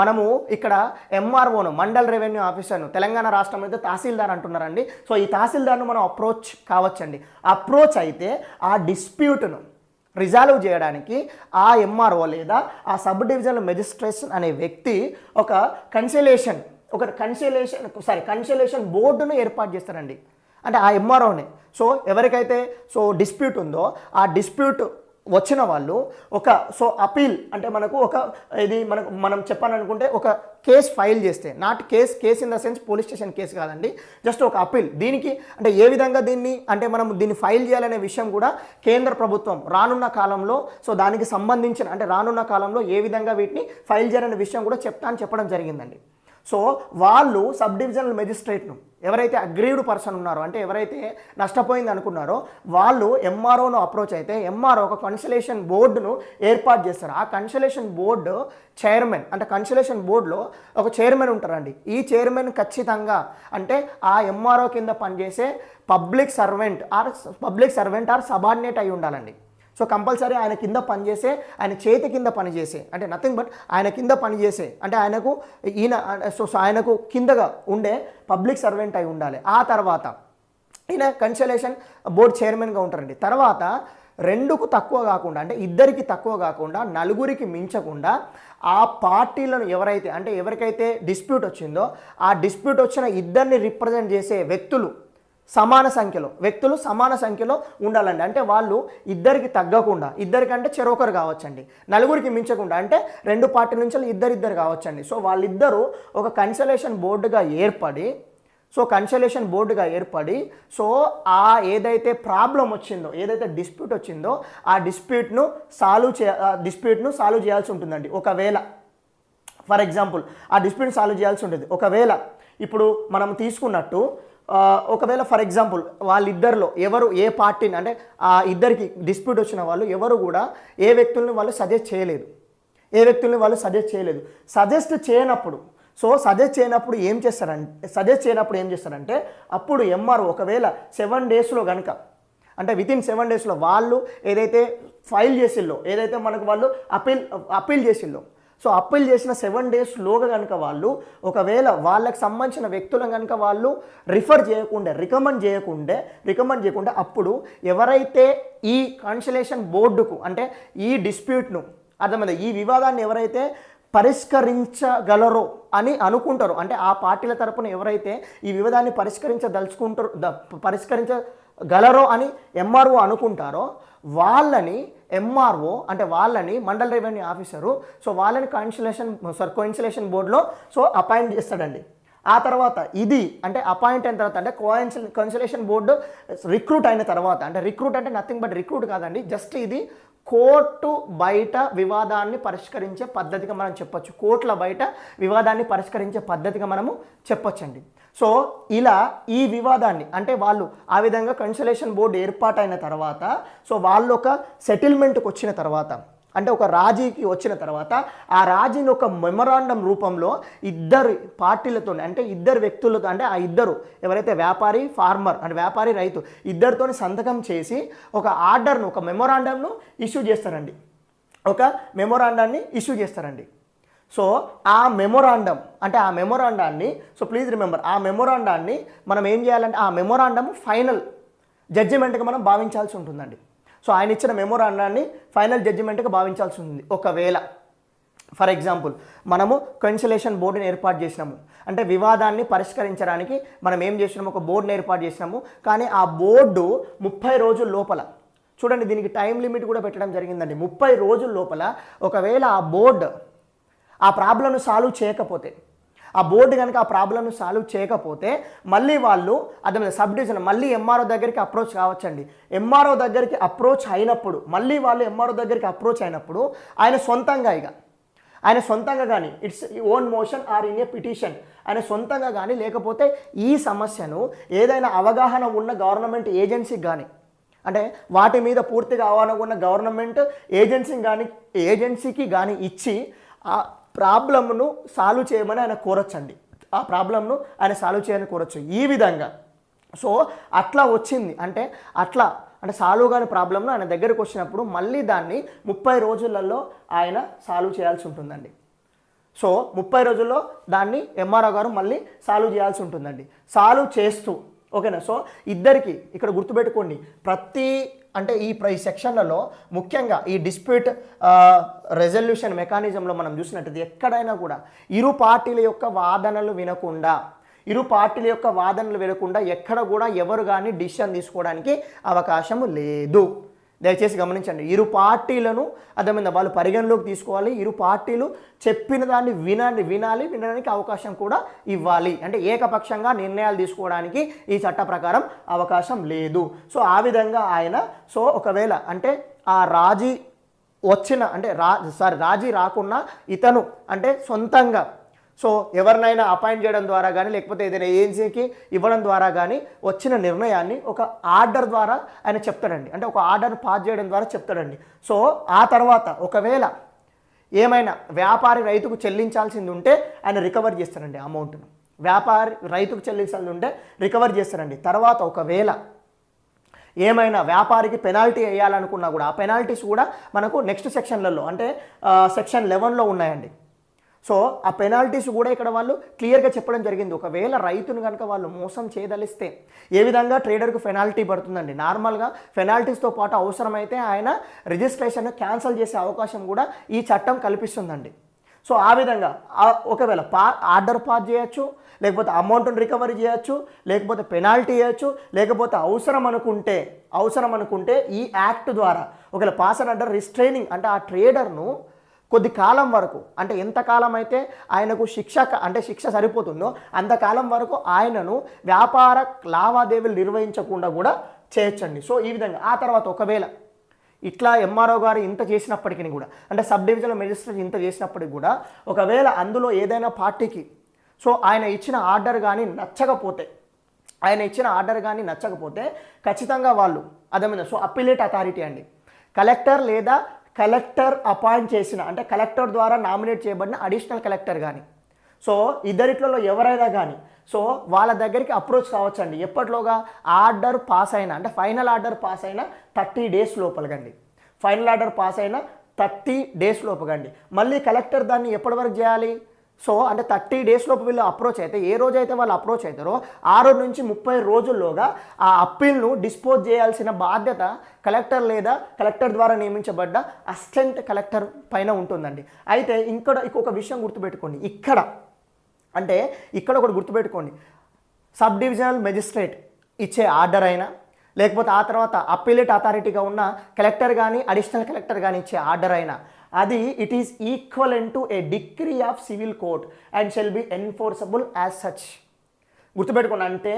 మనము ఇక్కడ ఎంఆర్ఓను మండల్ రెవెన్యూ ఆఫీసర్ను తెలంగాణ రాష్ట్రం అయితే తహసీల్దార్ అంటున్నారండి. ఈ తహసీల్దార్ను మనం అప్రోచ్ కావచ్చండి. అప్రోచ్ అయితే ఆ డిస్ప్యూట్ను రిజాల్వ్ చేయడానికి ఆ ఎంఆర్ఓ లేదా ఆ సబ్ డివిజనల్ మెజిస్ట్రేషన్ అనే వ్యక్తి ఒక కన్సలేషన్ బోర్డును ఏర్పాటు చేస్తారండి. అంటే ఆ ఎంఆర్ఓనే ఎవరికైతే డిస్ప్యూట్ ఉందో ఆ డిస్ప్యూట్ వచ్చిన వాళ్ళు ఒక అపీల్ అంటే మనం చెప్పాలనుకుంటే ఒక కేసు ఫైల్ చేస్తే case in the sense police station case కాదండి, జస్ట్ ఒక అపీల్. దీనికి అంటే ఏ విధంగా దీన్ని ఫైల్ చేయాలనే విషయం కూడా కేంద్ర ప్రభుత్వం రానున్న కాలంలో దానికి సంబంధించిన అంటే రానున్న కాలంలో ఏ విధంగా వీటిని ఫైల్ చేయాలనే విషయం కూడా చెప్పడం జరిగిందండి. వాళ్ళు సబ్ డివిజనల్ మెజిస్ట్రేట్ను ఎవరైతే అగ్రీవ్డ్ పర్సన్ ఉన్నారో అంటే ఎవరైతే నష్టపోయింది అనుకున్నారో వాళ్ళు ఎంఆర్ఓను అప్రోచ్ అయితే ఎంఆర్ఓ ఒక కన్సలేషన్ బోర్డును ఏర్పాటు చేస్తారు. ఆ కన్సలేషన్ బోర్డు చైర్మన్ అంటే కన్సలేషన్ బోర్డులో ఒక చైర్మన్ ఉంటారండి. ఈ చైర్మన్ ఖచ్చితంగా అంటే ఆ ఎంఆర్ఓ కింద పనిచేసే పబ్లిక్ సర్వెంట్ ఆర్ సబార్డినేట్ అయి ఉండాలండి. కంపల్సరీ ఆయన కింద పనిచేసే, ఆయన చేతి కింద పనిచేసే అంటే నథింగ్ బట్ ఆయన కింద పనిచేసే అంటే ఆయనకు కిందగా ఉండే పబ్లిక్ సర్వెంట్ అయి ఉండాలి. ఆ తర్వాత ఈయన కన్సలేషన్ బోర్డ్ చైర్మన్గా ఉంటారండి. తర్వాత 2కు తక్కువ కాకుండా అంటే 2కి తక్కువ కాకుండా 4కి మించకుండా ఆ పార్టీలను ఎవరికైతే డిస్ప్యూట్ వచ్చిందో ఆ డిస్ప్యూట్ వచ్చిన 2ని రిప్రజెంట్ చేసే వ్యక్తులు సమాన సంఖ్యలో వ్యక్తులు సమాన సంఖ్యలో ఉండాలండి. అంటే వాళ్ళు ఇద్దరికి తగ్గకుండా, ఇద్దరికంటే చెరొకరు కావచ్చండి, నలుగురికి మించకుండా, అంటే 2 పార్టీల నుంచి ఇద్దరిద్దరు కావచ్చండి. సో వాళ్ళిద్దరూ ఒక కన్సలేషన్ బోర్డుగా ఏర్పడి సో ఆ ఏదైతే ప్రాబ్లం వచ్చిందో, ఏదైతే డిస్ప్యూట్ వచ్చిందో ఆ డిస్ప్యూట్ను సాల్వ్ చేయాల్సి ఉంటుందండి. ఒకవేళ ఫర్ ఎగ్జాంపుల్ ఆ డిస్ప్యూట్ సాల్వ్ చేయాల్సి ఉంటుంది. ఒకవేళ ఇప్పుడు మనం తీసుకున్నట్టు ఒకవేళ ఫర్ ఎగ్జాంపుల్ వాళ్ళిద్దరిలో ఎవరు ఏ పార్టీని, అంటే ఆ ఇద్దరికి డిస్ప్యూట్ వచ్చిన వాళ్ళు ఎవరు కూడా ఏ వ్యక్తుల్ని వాళ్ళు సజెస్ట్ చేయలేదు. సజెస్ట్ చేయనప్పుడు ఏం చేస్తారంటే అప్పుడు ఎంఆర్ఓ ఒకవేళ 7 డేస్లో కనుక, అంటే వితిన్ 7 డేస్లో వాళ్ళు ఏదైతే ఫైల్ చేసిల్లో, ఏదైతే మనకు వాళ్ళు అప్పీల్ చేసిల్లో, సో అప్పీల్ చేసిన 7 డేస్లోగా కనుక వాళ్ళు ఒకవేళ వాళ్ళకి సంబంధించిన వ్యక్తులను కనుక వాళ్ళు రికమెండ్ చేయకుండా అప్పుడు ఎవరైతే ఈ కన్సలేషన్ బోర్డుకు, అంటే ఈ డిస్ప్యూట్ను అర్థమైంది, ఈ వివాదాన్ని ఎవరైతే పరిష్కరించగలరో అని అనుకుంటారో, అంటే ఆ పార్టీల తరపున ఎవరైతే ఈ వివాదాన్ని పరిష్కరించగలరో అని ఎంఆర్ఓ అనుకుంటారో వాళ్ళని మండల రెవెన్యూ ఆఫీసరు సో వాళ్ళని కోయిన్సిలేషన్ బోర్డులో సో అపాయింట్ చేస్తాడండి. ఆ తర్వాత ఇది అంటే అపాయింట్ అయిన తర్వాత, అంటే కోయిన్సిలేషన్ బోర్డు రిక్రూట్ అయిన తర్వాత, అంటే రిక్రూట్ అంటే నథింగ్ బట్ రిక్రూట్ కాదండి, జస్ట్ ఇది కోర్టు బయట వివాదాన్ని పరిష్కరించే పద్ధతిగా మనం చెప్పొచ్చు. కోర్టుల బయట వివాదాన్ని పరిష్కరించే పద్ధతిగా మనము చెప్పొచ్చండి. సో ఇలా ఈ వివాదాన్ని, అంటే వాళ్ళు ఆ విధంగా కన్సలేషన్ బోర్డు ఏర్పాటైన తర్వాత, సో వాళ్ళు ఒక సెటిల్మెంట్కి వచ్చిన తర్వాత, అంటే ఒక రాజీకి వచ్చిన తర్వాత ఆ రాజీని ఒక మెమొరాండం రూపంలో ఇద్దరు పార్టీలతో, అంటే ఇద్దరు వ్యక్తులతో, అంటే ఆ ఇద్దరు ఎవరైతే వ్యాపారి ఫార్మర్, అంటే వ్యాపారి రైతు ఇద్దరితో సంతకం చేసి ఒక ఆర్డర్ను, ఒక మెమొరాండంను ఇష్యూ చేస్తారండి. సో ఆ మెమొరాండాన్ని సో ప్లీజ్ రిమెంబర్, ఆ మెమొరాండాన్ని మనం ఏం చేయాలంటే ఆ మెమొరాండం ఫైనల్ జడ్జిమెంట్గా మనం భావించాల్సి ఉంటుందండి. సో ఆయన ఇచ్చిన మెమొరాండాన్ని ఫైనల్ జడ్జిమెంట్గా భావించాల్సి ఉంటుంది. ఒకవేళ ఫర్ ఎగ్జాంపుల్ మనము కన్సలేషన్ బోర్డుని ఏర్పాటు చేసినాము, అంటే వివాదాన్ని పరిష్కరించడానికి మనం ఏం చేసినాము, ఒక బోర్డుని ఏర్పాటు చేసినాము, కానీ ఆ బోర్డు 30 రోజుల లోపల, చూడండి దీనికి టైం లిమిట్ కూడా పెట్టడం జరిగిందండి, 30 రోజుల లోపల ఒకవేళ ఆ బోర్డు ఆ ప్రాబ్లంను సాల్వ్ చేయకపోతే, ఆ బోర్డు కనుక ఆ ప్రాబ్లంను సాల్వ్ చేయకపోతే మళ్ళీ వాళ్ళు అదే సబ్ డివిజన్ మళ్ళీ ఎంఆర్ఓ దగ్గరికి అప్రోచ్ కావచ్చండి. ఎంఆర్ఓ దగ్గరికి అప్రోచ్ అయినప్పుడు ఆయన సొంతంగా కానీ its own motion are in a petition, ఆయన సొంతంగా కానీ లేకపోతే ఈ సమస్యను ఏదైనా అవగాహన ఉన్న గవర్నమెంట్ ఏజెన్సీకి కానీ, అంటే వాటి మీద పూర్తిగా అవగాహన ఉన్న గవర్నమెంట్ ఏజెన్సీకి కానీ ఇచ్చి ఆ ప్రాబ్లమ్ను సాల్వ్ చేయమని ఆయన కోరొచ్చండి. ఈ విధంగా సో అట్లా వచ్చింది అంటే సాల్వ్ కాని ప్రాబ్లమ్ను ఆయన దగ్గరకు వచ్చినప్పుడు మళ్ళీ దాన్ని 30 రోజులలో ఆయన సాల్వ్ చేయాల్సి ఉంటుందండి. సో 30 రోజుల్లో దాన్ని ఎంఆర్ఓ గారు మళ్ళీ సాల్వ్ చేయాల్సి ఉంటుందండి. సాల్వ్ చేస్తూ ఓకేనా. సో ఇద్దరికి ఇక్కడ గుర్తుపెట్టుకోండి, అంటే ఈ సెక్షన్లలో ముఖ్యంగా ఈ డిస్ప్యూట్ రెజల్యూషన్ మెకానిజంలో మనం చూసినట్టు ఎక్కడైనా కూడా ఇరు పార్టీల యొక్క వాదనలు వినకుండా ఎక్కడ కూడా ఎవరు కానీ డిసిషన్ తీసుకోవడానికి అవకాశం లేదు. దయచేసి గమనించండి, ఇరు పార్టీలను అర్థమైందా వాళ్ళు పరిగణలోకి తీసుకోవాలి, ఇరు పార్టీలు చెప్పిన దాన్ని వినడానికి అవకాశం కూడా ఇవ్వాలి. అంటే ఏకపక్షంగా నిర్ణయాలు తీసుకోవడానికి ఈ చట్ట ప్రకారం అవకాశం లేదు. సో ఆ విధంగా ఆయన సో ఒకవేళ అంటే ఆ రాజీ రాకున్నా ఇతను అంటే సొంతంగా సో ఎవరినైనా అపాయింట్ చేయడం ద్వారా కానీ లేకపోతే ఏదైనా ఏజెన్సీకి ఇవ్వడం ద్వారా కానీ వచ్చిన నిర్ణయాన్ని ఒక ఆర్డర్ ద్వారా ఆయన చెప్తాడండి, అంటే ఒక ఆర్డర్ పాస్ చేయడం ద్వారా చెప్తాడండి. సో ఆ తర్వాత ఒకవేళ ఏమైనా వ్యాపారి రైతుకు చెల్లించాల్సింది ఉంటే ఆయన రికవర్ చేస్తారండి అమౌంట్ను, రైతుకు చెల్లించాల్సింది ఉంటే రికవర్ చేస్తారండి. తర్వాత ఒకవేళ ఏమైనా వ్యాపారికి పెనాల్టీ వేయాలనుకున్నా కూడా ఆ పెనాల్టీస్ కూడా మనకు నెక్స్ట్ సెక్షన్లలో అంటే సెక్షన్ 11లో ఉన్నాయండి. సో ఆ పెనాల్టీస్ కూడా ఇక్కడ వాళ్ళు క్లియర్గా చెప్పడం జరిగింది. ఒకవేళ రైతును కనుక వాళ్ళు మోసం చేయదలిస్తే ఏ విధంగా ట్రేడర్కు పెనాల్టీ పడుతుందండి. నార్మల్గా పెనాల్టీస్తో పాటు అవసరమైతే ఆయన రిజిస్ట్రేషన్ క్యాన్సిల్ చేసే అవకాశం కూడా ఈ చట్టం కల్పిస్తుందండి. సో ఆ విధంగా ఒకవేళ ఆర్డర్ పాస్ చేయొచ్చు, లేకపోతే అమౌంట్ని రికవరీ చేయొచ్చు, లేకపోతే పెనాల్టీ చేయొచ్చు, లేకపోతే అవసరం అనుకుంటే ఈ యాక్ట్ ద్వారా ఒకవేళ పాస్ అండర్ రిస్ట్రైనింగ్ అంటే ఆ ట్రేడర్ను కొద్ది కాలం వరకు, అంటే ఎంతకాలం అయితే ఆయనకు శిక్ష సరిపోతుందో అంతకాలం వరకు ఆయనను వ్యాపార లావాదేవీలు నిర్వహించకుండా కూడా చేయొచ్చండి. సో ఈ విధంగా ఆ తర్వాత ఒకవేళ ఇట్లా ఎంఆర్ఓ గారు ఇంత చేసినప్పటికీ కూడా, అంటే సబ్ డివిజనల్ మెజిస్ట్రేట్ ఇంత చేసినప్పటికీ కూడా, ఒకవేళ అందులో ఏదైనా పార్టీకి సో ఆయన ఇచ్చిన ఆర్డర్ కానీ నచ్చకపోతే ఖచ్చితంగా వాళ్ళు అదేమైనా సో అప్పీలేట్ అథారిటీ అండి, కలెక్టర్ లేదా కలెక్టర్ అపాయింట్ చేసిన అంటే కలెక్టర్ ద్వారా నామినేట్ చేయబడిన అడిషనల్ కలెక్టర్ కానీ, సో ఇద్దరిట్లలో ఎవరైనా కానీ సో వాళ్ళ దగ్గరికి అప్రోచ్ కావచ్చండి. ఎప్పటిలోగా ఆర్డర్ పాస్ అయినా అంటే ఫైనల్ ఆర్డర్ పాస్ అయిన 30 days లోపలగండి. ఫైనల్ ఆర్డర్ పాస్ అయిన 30 days లోపగండి. మళ్ళీ కలెక్టర్ దాన్ని ఎప్పటి వరకు చేయాలి? సో అంటే 30 days లోపు వీళ్ళు అప్రోచ్ అయితే ఏ రోజైతే వాళ్ళు అప్రోచ్ అవుతారో 6 నుంచి 30 రోజుల్లోగా ఆ అప్పీల్ను డిస్పోజ్ చేయాల్సిన బాధ్యత కలెక్టర్ లేదా కలెక్టర్ ద్వారా నియమించబడ్డ అసిస్టెంట్ కలెక్టర్ పైన ఉంటుందండి. అయితే ఇంకొక విషయం గుర్తుపెట్టుకోండి, ఇక్కడ ఒకటి గుర్తుపెట్టుకోండి, సబ్ డివిజనల్ మెజిస్ట్రేట్ ఇచ్చే ఆర్డర్ అయినా లేకపోతే ఆ తర్వాత అప్పీలేట్ అథారిటీగా ఉన్న కలెక్టర్ కానీ అడిషనల్ కలెక్టర్ కానీ ఇచ్చే ఆర్డర్ అయినా అది it is equivalent to A degree of civil court and shall be enforceable as such. గుర్తుపెట్టుకోండి, అంటే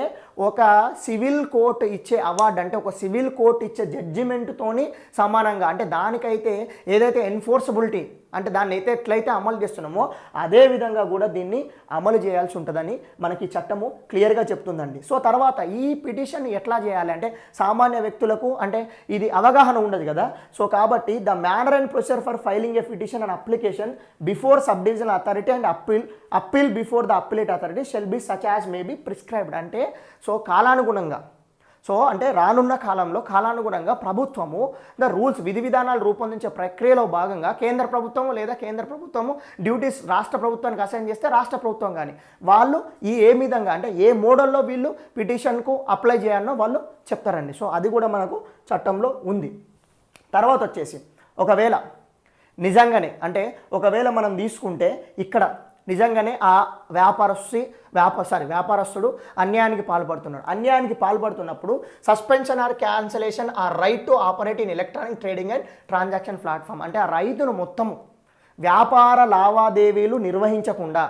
ఒక సివిల్ కోర్ట్ ఇచ్చే అవార్డు అంటే ఒక సివిల్ కోర్ట్ ఇచ్చే జడ్జిమెంట్తోని సమానంగా, అంటే దానికైతే ఏదైతే ఎన్ఫోర్సబిలిటీ అంటే దాన్ని ఎట్లయితే అమలు చేస్తున్నామో అదే విధంగా కూడా దీన్ని అమలు చేయాల్సి ఉంటుందని మనకి చట్టము క్లియర్గా చెప్తుందండి. సో తర్వాత ఈ పిటిషన్ ఎట్లా చేయాలి అంటే సామాన్య వ్యక్తులకు అంటే ఇది అవగాహన ఉండదు కదా, సో కాబట్టి the manner and procedure for filing a petition and application before sub divisional authority and appeal before the appellate authority shall be such as may be prescribed. అంటే సో కాలానుగుణంగా అంటే రానున్న కాలానుగుణంగా ప్రభుత్వము రూల్స్ విధి విధానాలు రూపొందించే ప్రక్రియలో భాగంగా కేంద్ర ప్రభుత్వము డ్యూటీస్ రాష్ట్ర ప్రభుత్వానికి అసైన్ చేస్తే రాష్ట్ర ప్రభుత్వం కానీ వాళ్ళు ఏ విధంగా అంటే ఏ మోడల్లో వీళ్ళు పిటిషన్కు అప్లై చేయాలనో వాళ్ళు చెప్తారండి. సో అది కూడా మనకు చట్టంలో ఉంది. తర్వాత వచ్చేసి ఒకవేళ నిజంగానే అంటే ఒకవేళ మనం తీసుకుంటే ఇక్కడ నిజంగానే ఆ వ్యాపారస్తుడు అన్యాయానికి పాల్పడుతున్నప్పుడు suspension or cancellation or right to operate in electronic trading and transaction platform. అంటే ఆ రైతును మొత్తము వ్యాపార లావాదేవీలు నిర్వహించకుండా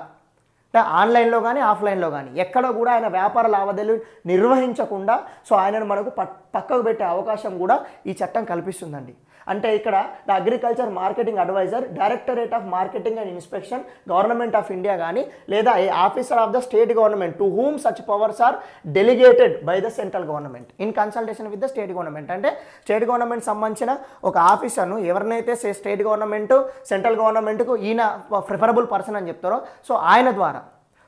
అంటే ఆన్లైన్లో కానీ ఆఫ్లైన్లో కానీ ఎక్కడ కూడా ఆయన వ్యాపార లావాదేవీలు నిర్వహించకుండా సో ఆయనను మనకు పక్కకు పెట్టే అవకాశం కూడా ఈ చట్టం కల్పిస్తుందండి. అంటే ఇక్కడ the agriculture marketing adviser, directorate of marketing and inspection, government of India కానీ లేదా a officer of the state government to whom such powers are delegated by the central government in consultation with the state government. అంటే state government సంబంధించిన ఒక ఆఫీసర్ను ఎవరినైతే state government central గవర్నమెంట్కు ఈయన preferable person అని చెప్తారో సో ఆయన ద్వారా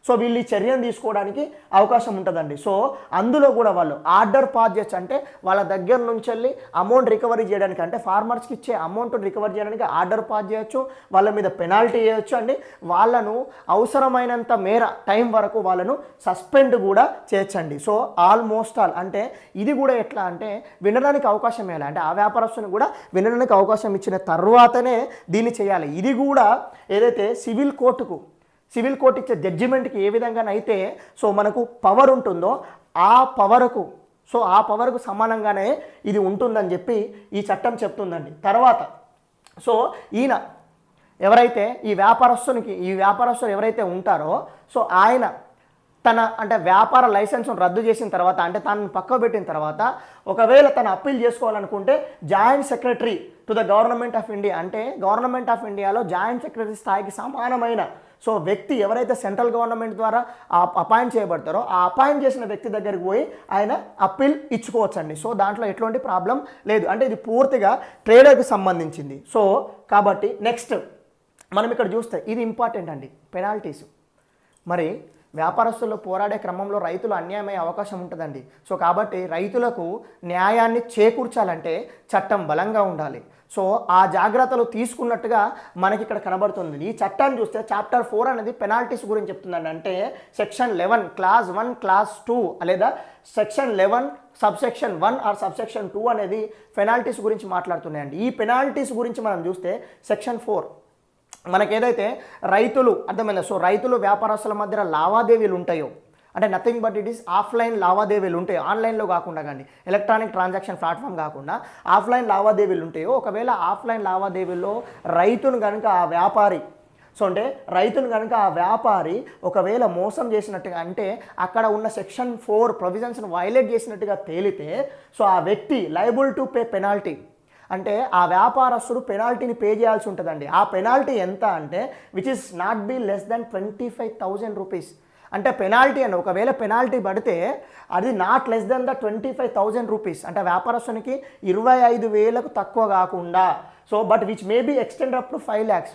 సో వీళ్ళు ఈ చర్యను తీసుకోవడానికి అవకాశం ఉంటుందండి. సో అందులో కూడా వాళ్ళు ఆర్డర్ పాస్ చేయొచ్చు, అంటే వాళ్ళ దగ్గర నుంచి వెళ్ళి అమౌంట్ రికవరీ చేయడానికి అంటే ఫార్మర్స్కి ఇచ్చే అమౌంట్ రికవరీ చేయడానికి ఆర్డర్ పాస్ చేయొచ్చు, వాళ్ళ మీద పెనాల్టీ చేయొచ్చు అండి, వాళ్ళను అవసరమైనంత మేర టైం వరకు వాళ్ళను సస్పెండ్ కూడా చేయొచ్చండి. సో ఆల్మోస్ట్ ఆల్ అంటే ఇది కూడా ఎట్లా అంటే వినడానికి అవకాశం ఇవ్వాలి, అంటే ఆ వ్యాపారస్తుని కూడా వినడానికి అవకాశం ఇచ్చిన తర్వాతనే దీన్ని చేయాలి. ఇది కూడా ఏదైతే సివిల్ కోర్టు ఇచ్చే జడ్జిమెంట్కి ఏ విధంగానైతే సో మనకు పవర్ ఉంటుందో ఆ పవర్కు సమానంగానే ఇది ఉంటుందని చెప్పి ఈ చట్టం చెప్తుందండి. తర్వాత సో ఈయన ఎవరైతే ఈ వ్యాపారస్తులు ఎవరైతే ఉంటారో సో ఆయన తన అంటే వ్యాపార లైసెన్స్ను రద్దు చేసిన తర్వాత అంటే తనను పక్కకు పెట్టిన తర్వాత ఒకవేళ తను అప్పీల్ చేసుకోవాలనుకుంటే joint secretary to the government of India అంటే గవర్నమెంట్ ఆఫ్ ఇండియాలో జాయింట్ సెక్రటరీ స్థాయికి సమానమైన సో వ్యక్తి ఎవరైతే సెంట్రల్ గవర్నమెంట్ ద్వారా అపాయింట్ చేయబడతారో ఆ అపాయింట్ చేసిన వ్యక్తి దగ్గరికి పోయి ఆయన అప్పీల్ ఇచ్చుకోవచ్చండి. సో దాంట్లో ఎటువంటి ప్రాబ్లం లేదు, అంటే ఇది పూర్తిగా ట్రేడర్కి సంబంధించింది. సో కాబట్టి నెక్స్ట్ మనం ఇక్కడ చూస్తే ఇది ఇంపార్టెంట్ అండి, పెనాల్టీస్. మరి వ్యాపారస్తులు పోరాడే క్రమంలో రైతులు అన్యాయమయ్యే అవకాశం ఉంటుందండి. సో కాబట్టి రైతులకు న్యాయాన్ని చేకూర్చాలంటే చట్టం బలంగా ఉండాలి. సో ఆ జాగ్రత్తలు తీసుకున్నట్టుగా మనకి ఇక్కడ కనబడుతుంది. ఈ చట్టాన్ని చూస్తే చాప్టర్ 4 అనేది పెనాల్టీస్ గురించి చెప్తుందండి. అంటే సెక్షన్ 11 క్లాస్ 1 క్లాస్ 2 లేదా సెక్షన్ 11 సబ్సెక్షన్ 1 ఆర్ సబ్సెక్షన్ 2 అనేది పెనాల్టీస్ గురించి మాట్లాడుతున్నాయండి. ఈ పెనాల్టీస్ గురించి మనం చూస్తే సెక్షన్ 4 మనకేదైతే రైతులు అర్థమైందా, సో రైతులు వ్యాపారస్తుల మధ్య లావాదేవీలు ఉంటాయో, అంటే nothing but it is offline లావాదేవీలు ఉంటాయి, ఆన్లైన్లో కాకుండా కానీ ఎలక్ట్రానిక్ ట్రాన్సాక్షన్ ప్లాట్ఫామ్ కాకుండా ఆఫ్లైన్ లావాదేవీలు ఉంటాయో, ఒకవేళ ఆఫ్లైన్ లావాదేవీల్లో రైతును కనుక ఆ వ్యాపారి, సో అంటే రైతును కనుక ఆ వ్యాపారి ఒకవేళ మోసం చేసినట్టుగా, అంటే అక్కడ ఉన్న సెక్షన్ 4 ప్రొవిజన్స్ను వైలేట్ చేసినట్టుగా తేలితే, సో ఆ వ్యక్తి లయబుల్ టు పే పెనాల్టీ, అంటే ఆ వ్యాపారస్తుడు పెనాల్టీని పే చేయాల్సి ఉంటుందండి. ఆ పెనాల్టీ ఎంత అంటే which is not be less than 25,000 rupees. అంటే పెనాల్టీ అని ఒకవేళ పెనాల్టీ పడితే అది not less than the 25,000 rupees, అంటే వ్యాపారస్తునికి 25,000కు తక్కువ కాకుండా. So but which may be extend up to 5 lakhs.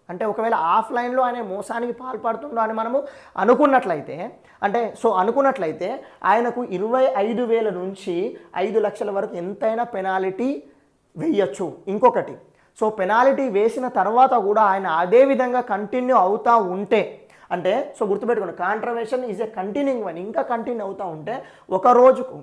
అంటే ఒకవేళ ఆఫ్లైన్లో ఆయన మోసానికి పాల్పడుతుండో అని మనము అనుకున్నట్లయితే, అంటే సో అనుకున్నట్లయితే ఆయనకు 25,000 నుంచి 5 లక్షల వరకు ఎంతైనా పెనాల్టీ వేయచ్చు. ఇంకొకటి, సో పెనాల్టీ వేసిన తర్వాత కూడా ఆయన అదే విధంగా కంటిన్యూ అవుతూ ఉంటే, అంటే సో గుర్తుపెట్టుకోండి, కాంట్రవేషన్ ఈజ్ ఏ కంటిన్యూయింగ్ వన్, ఇంకా కంటిన్యూ అవుతూ ఉంటే ఒక రోజుకు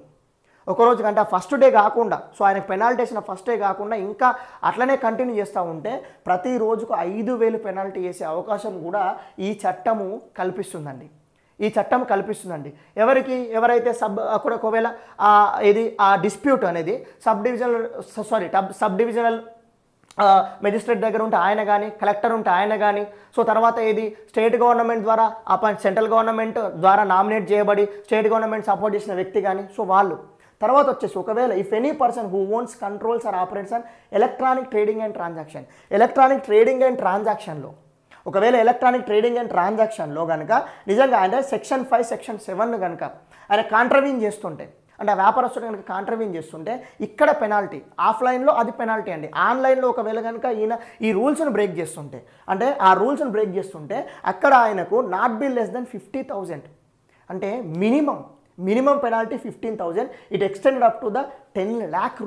అంటే ఫస్ట్ డే కాకుండా, సో ఆయనకు పెనాల్టీ వేసిన ఫస్ట్ డే కాకుండా ఇంకా అట్లనే కంటిన్యూ చేస్తూ ఉంటే ప్రతి రోజుకు 5,000 పెనాల్టీ వేసే అవకాశం కూడా ఈ చట్టము కల్పిస్తుందండి. ఈ చట్టం కల్పిస్తుందండి. ఎవరైతే అక్కడ ఒకవేళ ఇది ఆ డిస్ప్యూట్ అనేది సబ్ డివిజనల్ మెజిస్ట్రేట్ దగ్గర ఉంటే ఆయన కానీ, కలెక్టర్ ఉంటే ఆయన కానీ, సో తర్వాత ఇది స్టేట్ గవర్నమెంట్ ద్వారా సెంట్రల్ గవర్నమెంట్ ద్వారా నామినేట్ చేయబడి స్టేట్ గవర్నమెంట్ సపోర్ట్ చేసిన వ్యక్తి కానీ, సో వాళ్ళు తర్వాత వచ్చేసి ఒకవేళ if any person who owns controls or operates on electronic trading and ట్రాన్సాక్షన్లో ఒకవేళ ఎలక్ట్రానిక్ ట్రేడింగ్ అండ్ ట్రాన్సాక్షన్లో కనుక నిజంగా అంటే సెక్షన్ 5 సెక్షన్ 7 కనుక ఆయన కాంట్రవీన్ చేస్తుంటే, అంటే వ్యాపారస్తుడు కనుక కాంట్రవీన్ చేస్తుంటే ఇక్కడ పెనాల్టీ, ఆఫ్లైన్లో అది పెనాల్టీ అండి. ఆన్లైన్లో ఒకవేళ కనుక ఈయన ఈ రూల్స్ను బ్రేక్ చేస్తుంటే, అంటే ఆ రూల్స్ను బ్రేక్ చేస్తుంటే అక్కడ ఆయనకు నాట్ బి లెస్ దెన్ 50,000, అంటే minimum penalty 15,000. It extended up to the 10 lakh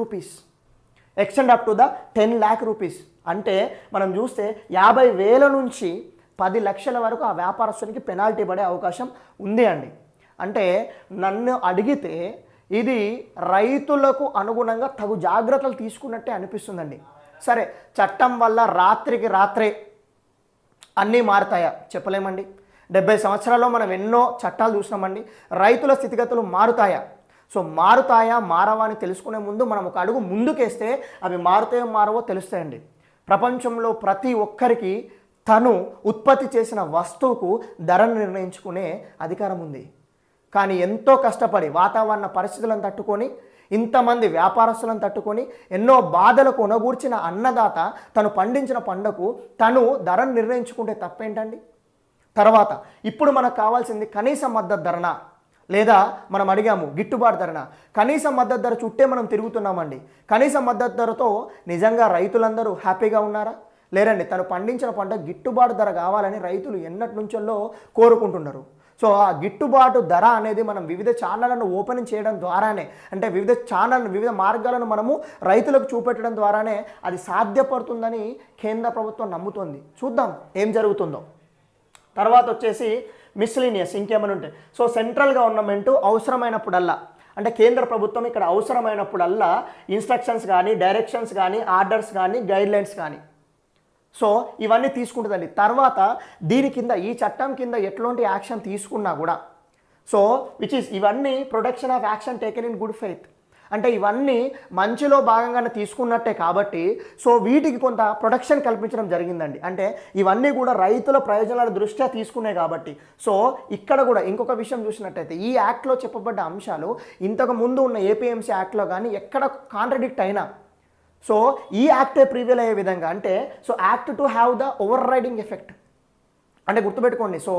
rupees. అంటే మనం చూస్తే 50,000 నుంచి 10 లక్షల వరకు ఆ వ్యాపారస్తునికి పెనాల్టీ పడే అవకాశం ఉంది అండి. అంటే నన్ను అడిగితే ఇది రైతులకు అనుగుణంగా తగు జాగ్రత్తలు తీసుకున్నట్టే అనిపిస్తుందండి. సరే, చట్టం వల్ల రాత్రికి రాత్రే అన్నీ మారుతాయా? చెప్పలేమండి. 70 సంవత్సరాల్లో మనం ఎన్నో చట్టాలు చూసినామండి. రైతుల స్థితిగతులు మారుతాయా? సో మారవా అని తెలుసుకునే ముందు మనం ఒక అడుగు ముందుకేస్తే అవి మారుతాయో మారవో తెలుస్తాయండి. ప్రపంచంలో ప్రతి ఒక్కరికి తను ఉత్పత్తి చేసిన వస్తువుకు ధరను నిర్ణయించుకునే అధికారం ఉంది. కానీ ఎంతో కష్టపడి వాతావరణ పరిస్థితులను తట్టుకొని, ఇంతమంది వ్యాపారస్తులను తట్టుకొని, ఎన్నో బాధలకు ఒనగూర్చిన అన్నదాత తను పండించిన పంటకు తను ధరను నిర్ణయించుకుంటే తప్పేంటండి? తర్వాత ఇప్పుడు మనకు కావాల్సింది కనీస మద్దతు ధరన, లేదా మనం అడిగాము గిట్టుబాటు ధరన. కనీస మద్దతు ధర చుట్టే మనం తిరుగుతున్నామండి. కనీస మద్దతు ధరతో నిజంగా రైతులందరూ హ్యాపీగా ఉన్నారా? లేరండి. తను పండించిన పంట గిట్టుబాటు ధర కావాలని రైతులు ఎన్నటి నుంచో కోరుకుంటున్నారు. సో ఆ గిట్టుబాటు ధర అనేది మనం వివిధ ఛానళ్లను ఓపెన్ చేయడం ద్వారానే, అంటే వివిధ మార్గాలను మనము రైతులకు చూపెట్టడం ద్వారానే అది సాధ్యపడుతుందని కేంద్ర ప్రభుత్వం నమ్ముతోంది. చూద్దాం ఏం జరుగుతుందో. తర్వాత వచ్చేసి మిస్లీనియస్ ఇంకేమైనా ఉంటాయి. సో సెంట్రల్ గవర్నమెంట్ అవసరమైనప్పుడల్లా, అంటే కేంద్ర ప్రభుత్వం ఇక్కడ అవసరమైనప్పుడల్లా ఇన్స్ట్రక్షన్స్ కానీ, డైరెక్షన్స్ కానీ, ఆర్డర్స్ కానీ, గైడ్లైన్స్ కానీ, సో ఇవన్నీ తీసుకుంటుందండి. తర్వాత దీని కింద, ఈ చట్టం కింద ఎట్లాంటి యాక్షన్ తీసుకున్నా కూడా, సో ఇవన్నీ protection of action taken in good faith, అంటే ఇవన్నీ మంచిలో భాగంగానే తీసుకున్నట్టే కాబట్టి సో వీటికి కొంత ప్రొటెక్షన్ కల్పించడం జరిగిందండి. అంటే ఇవన్నీ కూడా రైతుల ప్రయోజనాల దృష్ట్యా తీసుకున్నాయి కాబట్టి. సో ఇక్కడ కూడా ఇంకొక విషయం చూసినట్టయితే ఈ యాక్ట్లో చెప్పబడ్డ అంశాలు ఇంతకు ముందు ఉన్న ఏపీఎంసీ యాక్ట్లో కానీ ఎక్కడ కాంట్రడిక్ట్ అయినా, సో ఈ యాక్టే ప్రివేల్ అయ్యే విధంగా, అంటే so act to have the over riding effect, అంటే గుర్తుపెట్టుకోండి. సో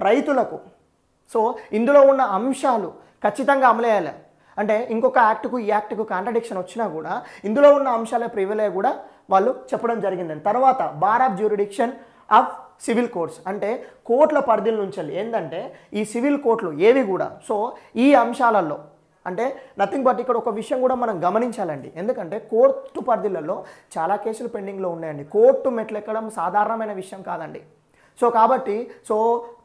రైతులకు సో ఇందులో ఉన్న అంశాలు ఖచ్చితంగా అమలయ్యాలి. అంటే ఇంకొక యాక్ట్కు ఈ యాక్ట్కు కాంట్రడిక్షన్ వచ్చినా కూడా ఇందులో ఉన్న అంశాలే ప్రివేల్ అయ్యి కూడా వాళ్ళు చెప్పడం జరిగిందని. తర్వాత bar of jurisdiction of civil courts, అంటే కోర్టుల పరిధిల నుంచి ఏంటంటే ఈ సివిల్ కోర్టులు ఏవి కూడా సో ఈ అంశాలలో, అంటే నథింగ్ బట్ ఇక్కడ ఒక విషయం కూడా మనం గమనించాలండి. ఎందుకంటే కోర్టు పరిధిలలో చాలా కేసులు పెండింగ్లో ఉన్నాయండి. కోర్టు మెట్లెక్కడం సాధారణమైన విషయం కాదండి. సో కాబట్టి సో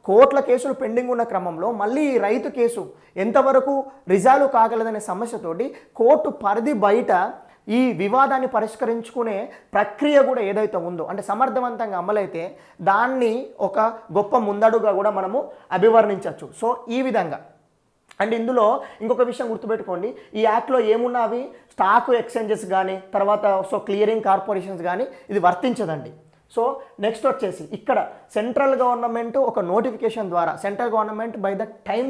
కోర్టుల కేసులు పెండింగ్ ఉన్న క్రమంలో మళ్ళీ ఈ రైతు కేసు ఎంతవరకు రిజాల్వ్ కాగలదనే సమస్యతోటి కోర్టు పరిధి బయట ఈ వివాదాన్ని పరిష్కరించుకునే ప్రక్రియ కూడా ఏదైతే ఉందో అంటే సమర్థవంతంగా అమలైతే దాన్ని ఒక గొప్ప ముందడుగా కూడా మనము అభివర్ణించవచ్చు. సో ఈ విధంగా అండ్ ఇందులో ఇంకొక విషయం గుర్తుపెట్టుకోండి, ఈ యాక్ట్లో ఏమున్నవి స్టాక్ ఎక్స్చేంజెస్ కానీ తర్వాత సో క్లియరింగ్ కార్పొరేషన్స్ కానీ ఇది వర్తించదండి. సో నెక్స్ట్ వచ్చేసి ఇక్కడ సెంట్రల్ గవర్నమెంట్ ఒక నోటిఫికేషన్ ద్వారా central government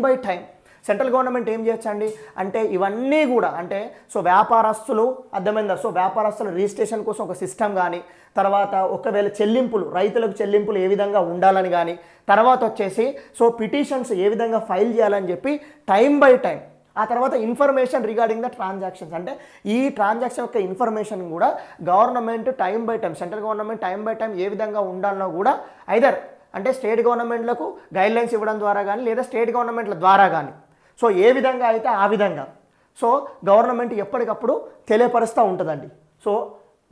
by time central government ఏం చేయొచ్చండి అంటే ఇవన్నీ కూడా అంటే సో వ్యాపారస్తులు అర్థమైందా, సో వ్యాపారస్తుల రిజిస్ట్రేషన్ కోసం ఒక సిస్టమ్ కానీ తర్వాత ఒకవేళ చెల్లింపులు రైతులకు చెల్లింపులు ఏ విధంగా ఉండాలని కానీ తర్వాత వచ్చేసి సో పిటిషన్స్ ఏ విధంగా ఫైల్ చేయాలని చెప్పి టైం బై టైం ఆ తర్వాత ఇన్ఫర్మేషన్ రిగార్డింగ్ ద ట్రాన్సాక్షన్స్ అంటే ఈ ట్రాన్సాక్షన్ యొక్క ఇన్ఫర్మేషన్ కూడా government time by time central government time by time ఏ విధంగా ఉండాలనో కూడా ఐదర్ అంటే స్టేట్ గవర్నమెంట్లకు గైడ్లైన్స్ ఇవ్వడం ద్వారా కానీ లేదా స్టేట్ గవర్నమెంట్ల ద్వారా కానీ సో ఏ విధంగా అయితే ఆ విధంగా సో గవర్నమెంట్ ఎప్పటికప్పుడు తెలియపరుస్తూ ఉంటుందండి. సో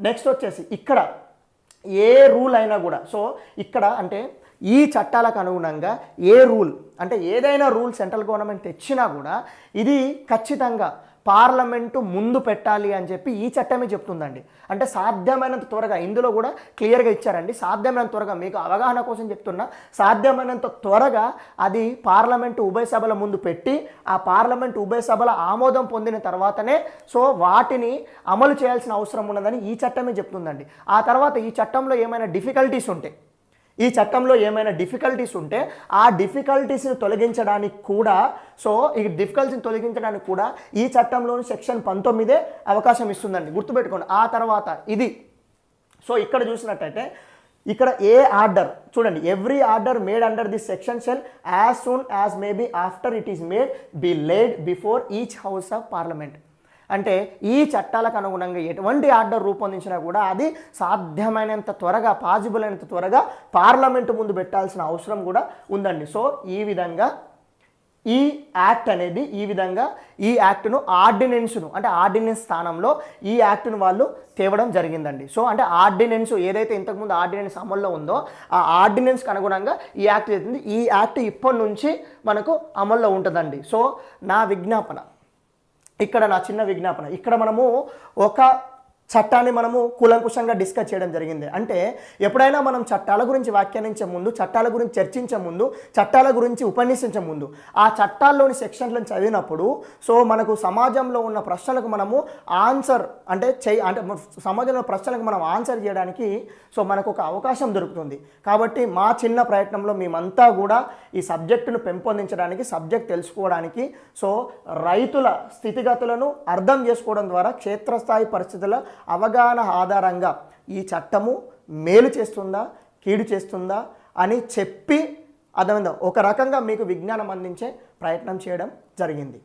నెక్స్ట్ వచ్చేసి ఇక్కడ ఏ రూల్ అయినా కూడా సో ఇక్కడ అంటే ఈ చట్టాలకు అనుగుణంగా ఏ రూల్ అంటే ఏదైనా రూల్ సెంట్రల్ గవర్నమెంట్ తెచ్చినా కూడా ఇది ఖచ్చితంగా పార్లమెంటు ముందు పెట్టాలి అని చెప్పి ఈ చట్టమే చెప్తుందండి. అంటే సాధ్యమైనంత త్వరగా ఇందులో కూడా క్లియర్గా ఇచ్చారండి, సాధ్యమైనంత త్వరగా మీకు అవగాహన కోసం చెప్తున్నా, సాధ్యమైనంత త్వరగా అది పార్లమెంటు ఉభయ సభల ముందు పెట్టి ఆ పార్లమెంటు ఉభయ సభల ఆమోదం పొందిన తర్వాతనే సో వాటిని అమలు చేయాల్సిన అవసరం ఉన్నదని ఈ చట్టమే చెప్తుందండి. ఆ తర్వాత ఈ చట్టంలో ఏమైనా డిఫికల్టీస్ ఉంటే ఆ డిఫికల్టీస్ని తొలగించడానికి కూడా సో ఈ డిఫికల్టీని తొలగించడానికి కూడా ఈ చట్టంలోని సెక్షన్ 19 అవకాశం ఇస్తుందండి, గుర్తుపెట్టుకోండి. ఆ తర్వాత ఇది సో ఇక్కడ చూసినట్టయితే ఇక్కడ ఏ ఆర్డర్ చూడండి, every order made under this section shall as soon as may be after it is made be laid before each house of parliament. అంటే ఈ చట్టాలకు అనుగుణంగా ఎటువంటి ఆర్డర్ రూపొందించినా కూడా అది సాధ్యమైనంత త్వరగా పాజిబుల్ అయినంత త్వరగా పార్లమెంటు ముందు పెట్టాల్సిన అవసరం కూడా ఉందండి. సో ఈ విధంగా ఈ యాక్ట్ అనేది ఈ విధంగా ఈ యాక్ట్ను ఆర్డినెన్స్ స్థానంలో ఈ యాక్ట్ను వాళ్ళు తేవడం జరిగిందండి. సో అంటే ఆర్డినెన్స్ ఏదైతే ఇంతకుముందు ఆర్డినెన్స్ అమల్లో ఉందో ఆ ఆర్డినెన్స్కి అనుగుణంగా ఈ యాక్ట్ చేస్తుంది. ఈ యాక్ట్ ఇప్పటి నుంచి మనకు అమల్లో ఉంటుందండి. సో నా చిన్న విజ్ఞాపన ఇక్కడ మనము ఒక చట్టాన్ని మనము కూలంకుషంగా డిస్కస్ చేయడం జరిగింది. అంటే ఎప్పుడైనా మనం చట్టాల గురించి వ్యాఖ్యానించే ముందు, చట్టాల గురించి చర్చించే ముందు, చట్టాల గురించి ఉపన్యసించే ముందు ఆ చట్టాల్లోని సెక్షన్లను చదివినప్పుడు సో మనకు సమాజంలో ఉన్న ప్రశ్నలకు మనము ఆన్సర్ అంటే సమాజంలో ప్రశ్నలకు మనం ఆన్సర్ చేయడానికి సో మనకు ఒక అవకాశం దొరుకుతుంది. కాబట్టి మా చిన్న ప్రయత్నంలో మేమంతా కూడా ఈ సబ్జెక్టును పెంపొందించడానికి, సబ్జెక్ట్ తెలుసుకోవడానికి సో రైతుల స్థితిగతులను అర్థం చేసుకోవడం ద్వారా క్షేత్రస్థాయి పరిస్థితుల అవగాహన ఆధారంగా ఈ చట్టము మేలు చేస్తుందా కీడు చేస్తుందా అని చెప్పి అర్థమైందా ఒక రకంగా మీకు విజ్ఞానం అందించే ప్రయత్నం చేయడం జరిగింది.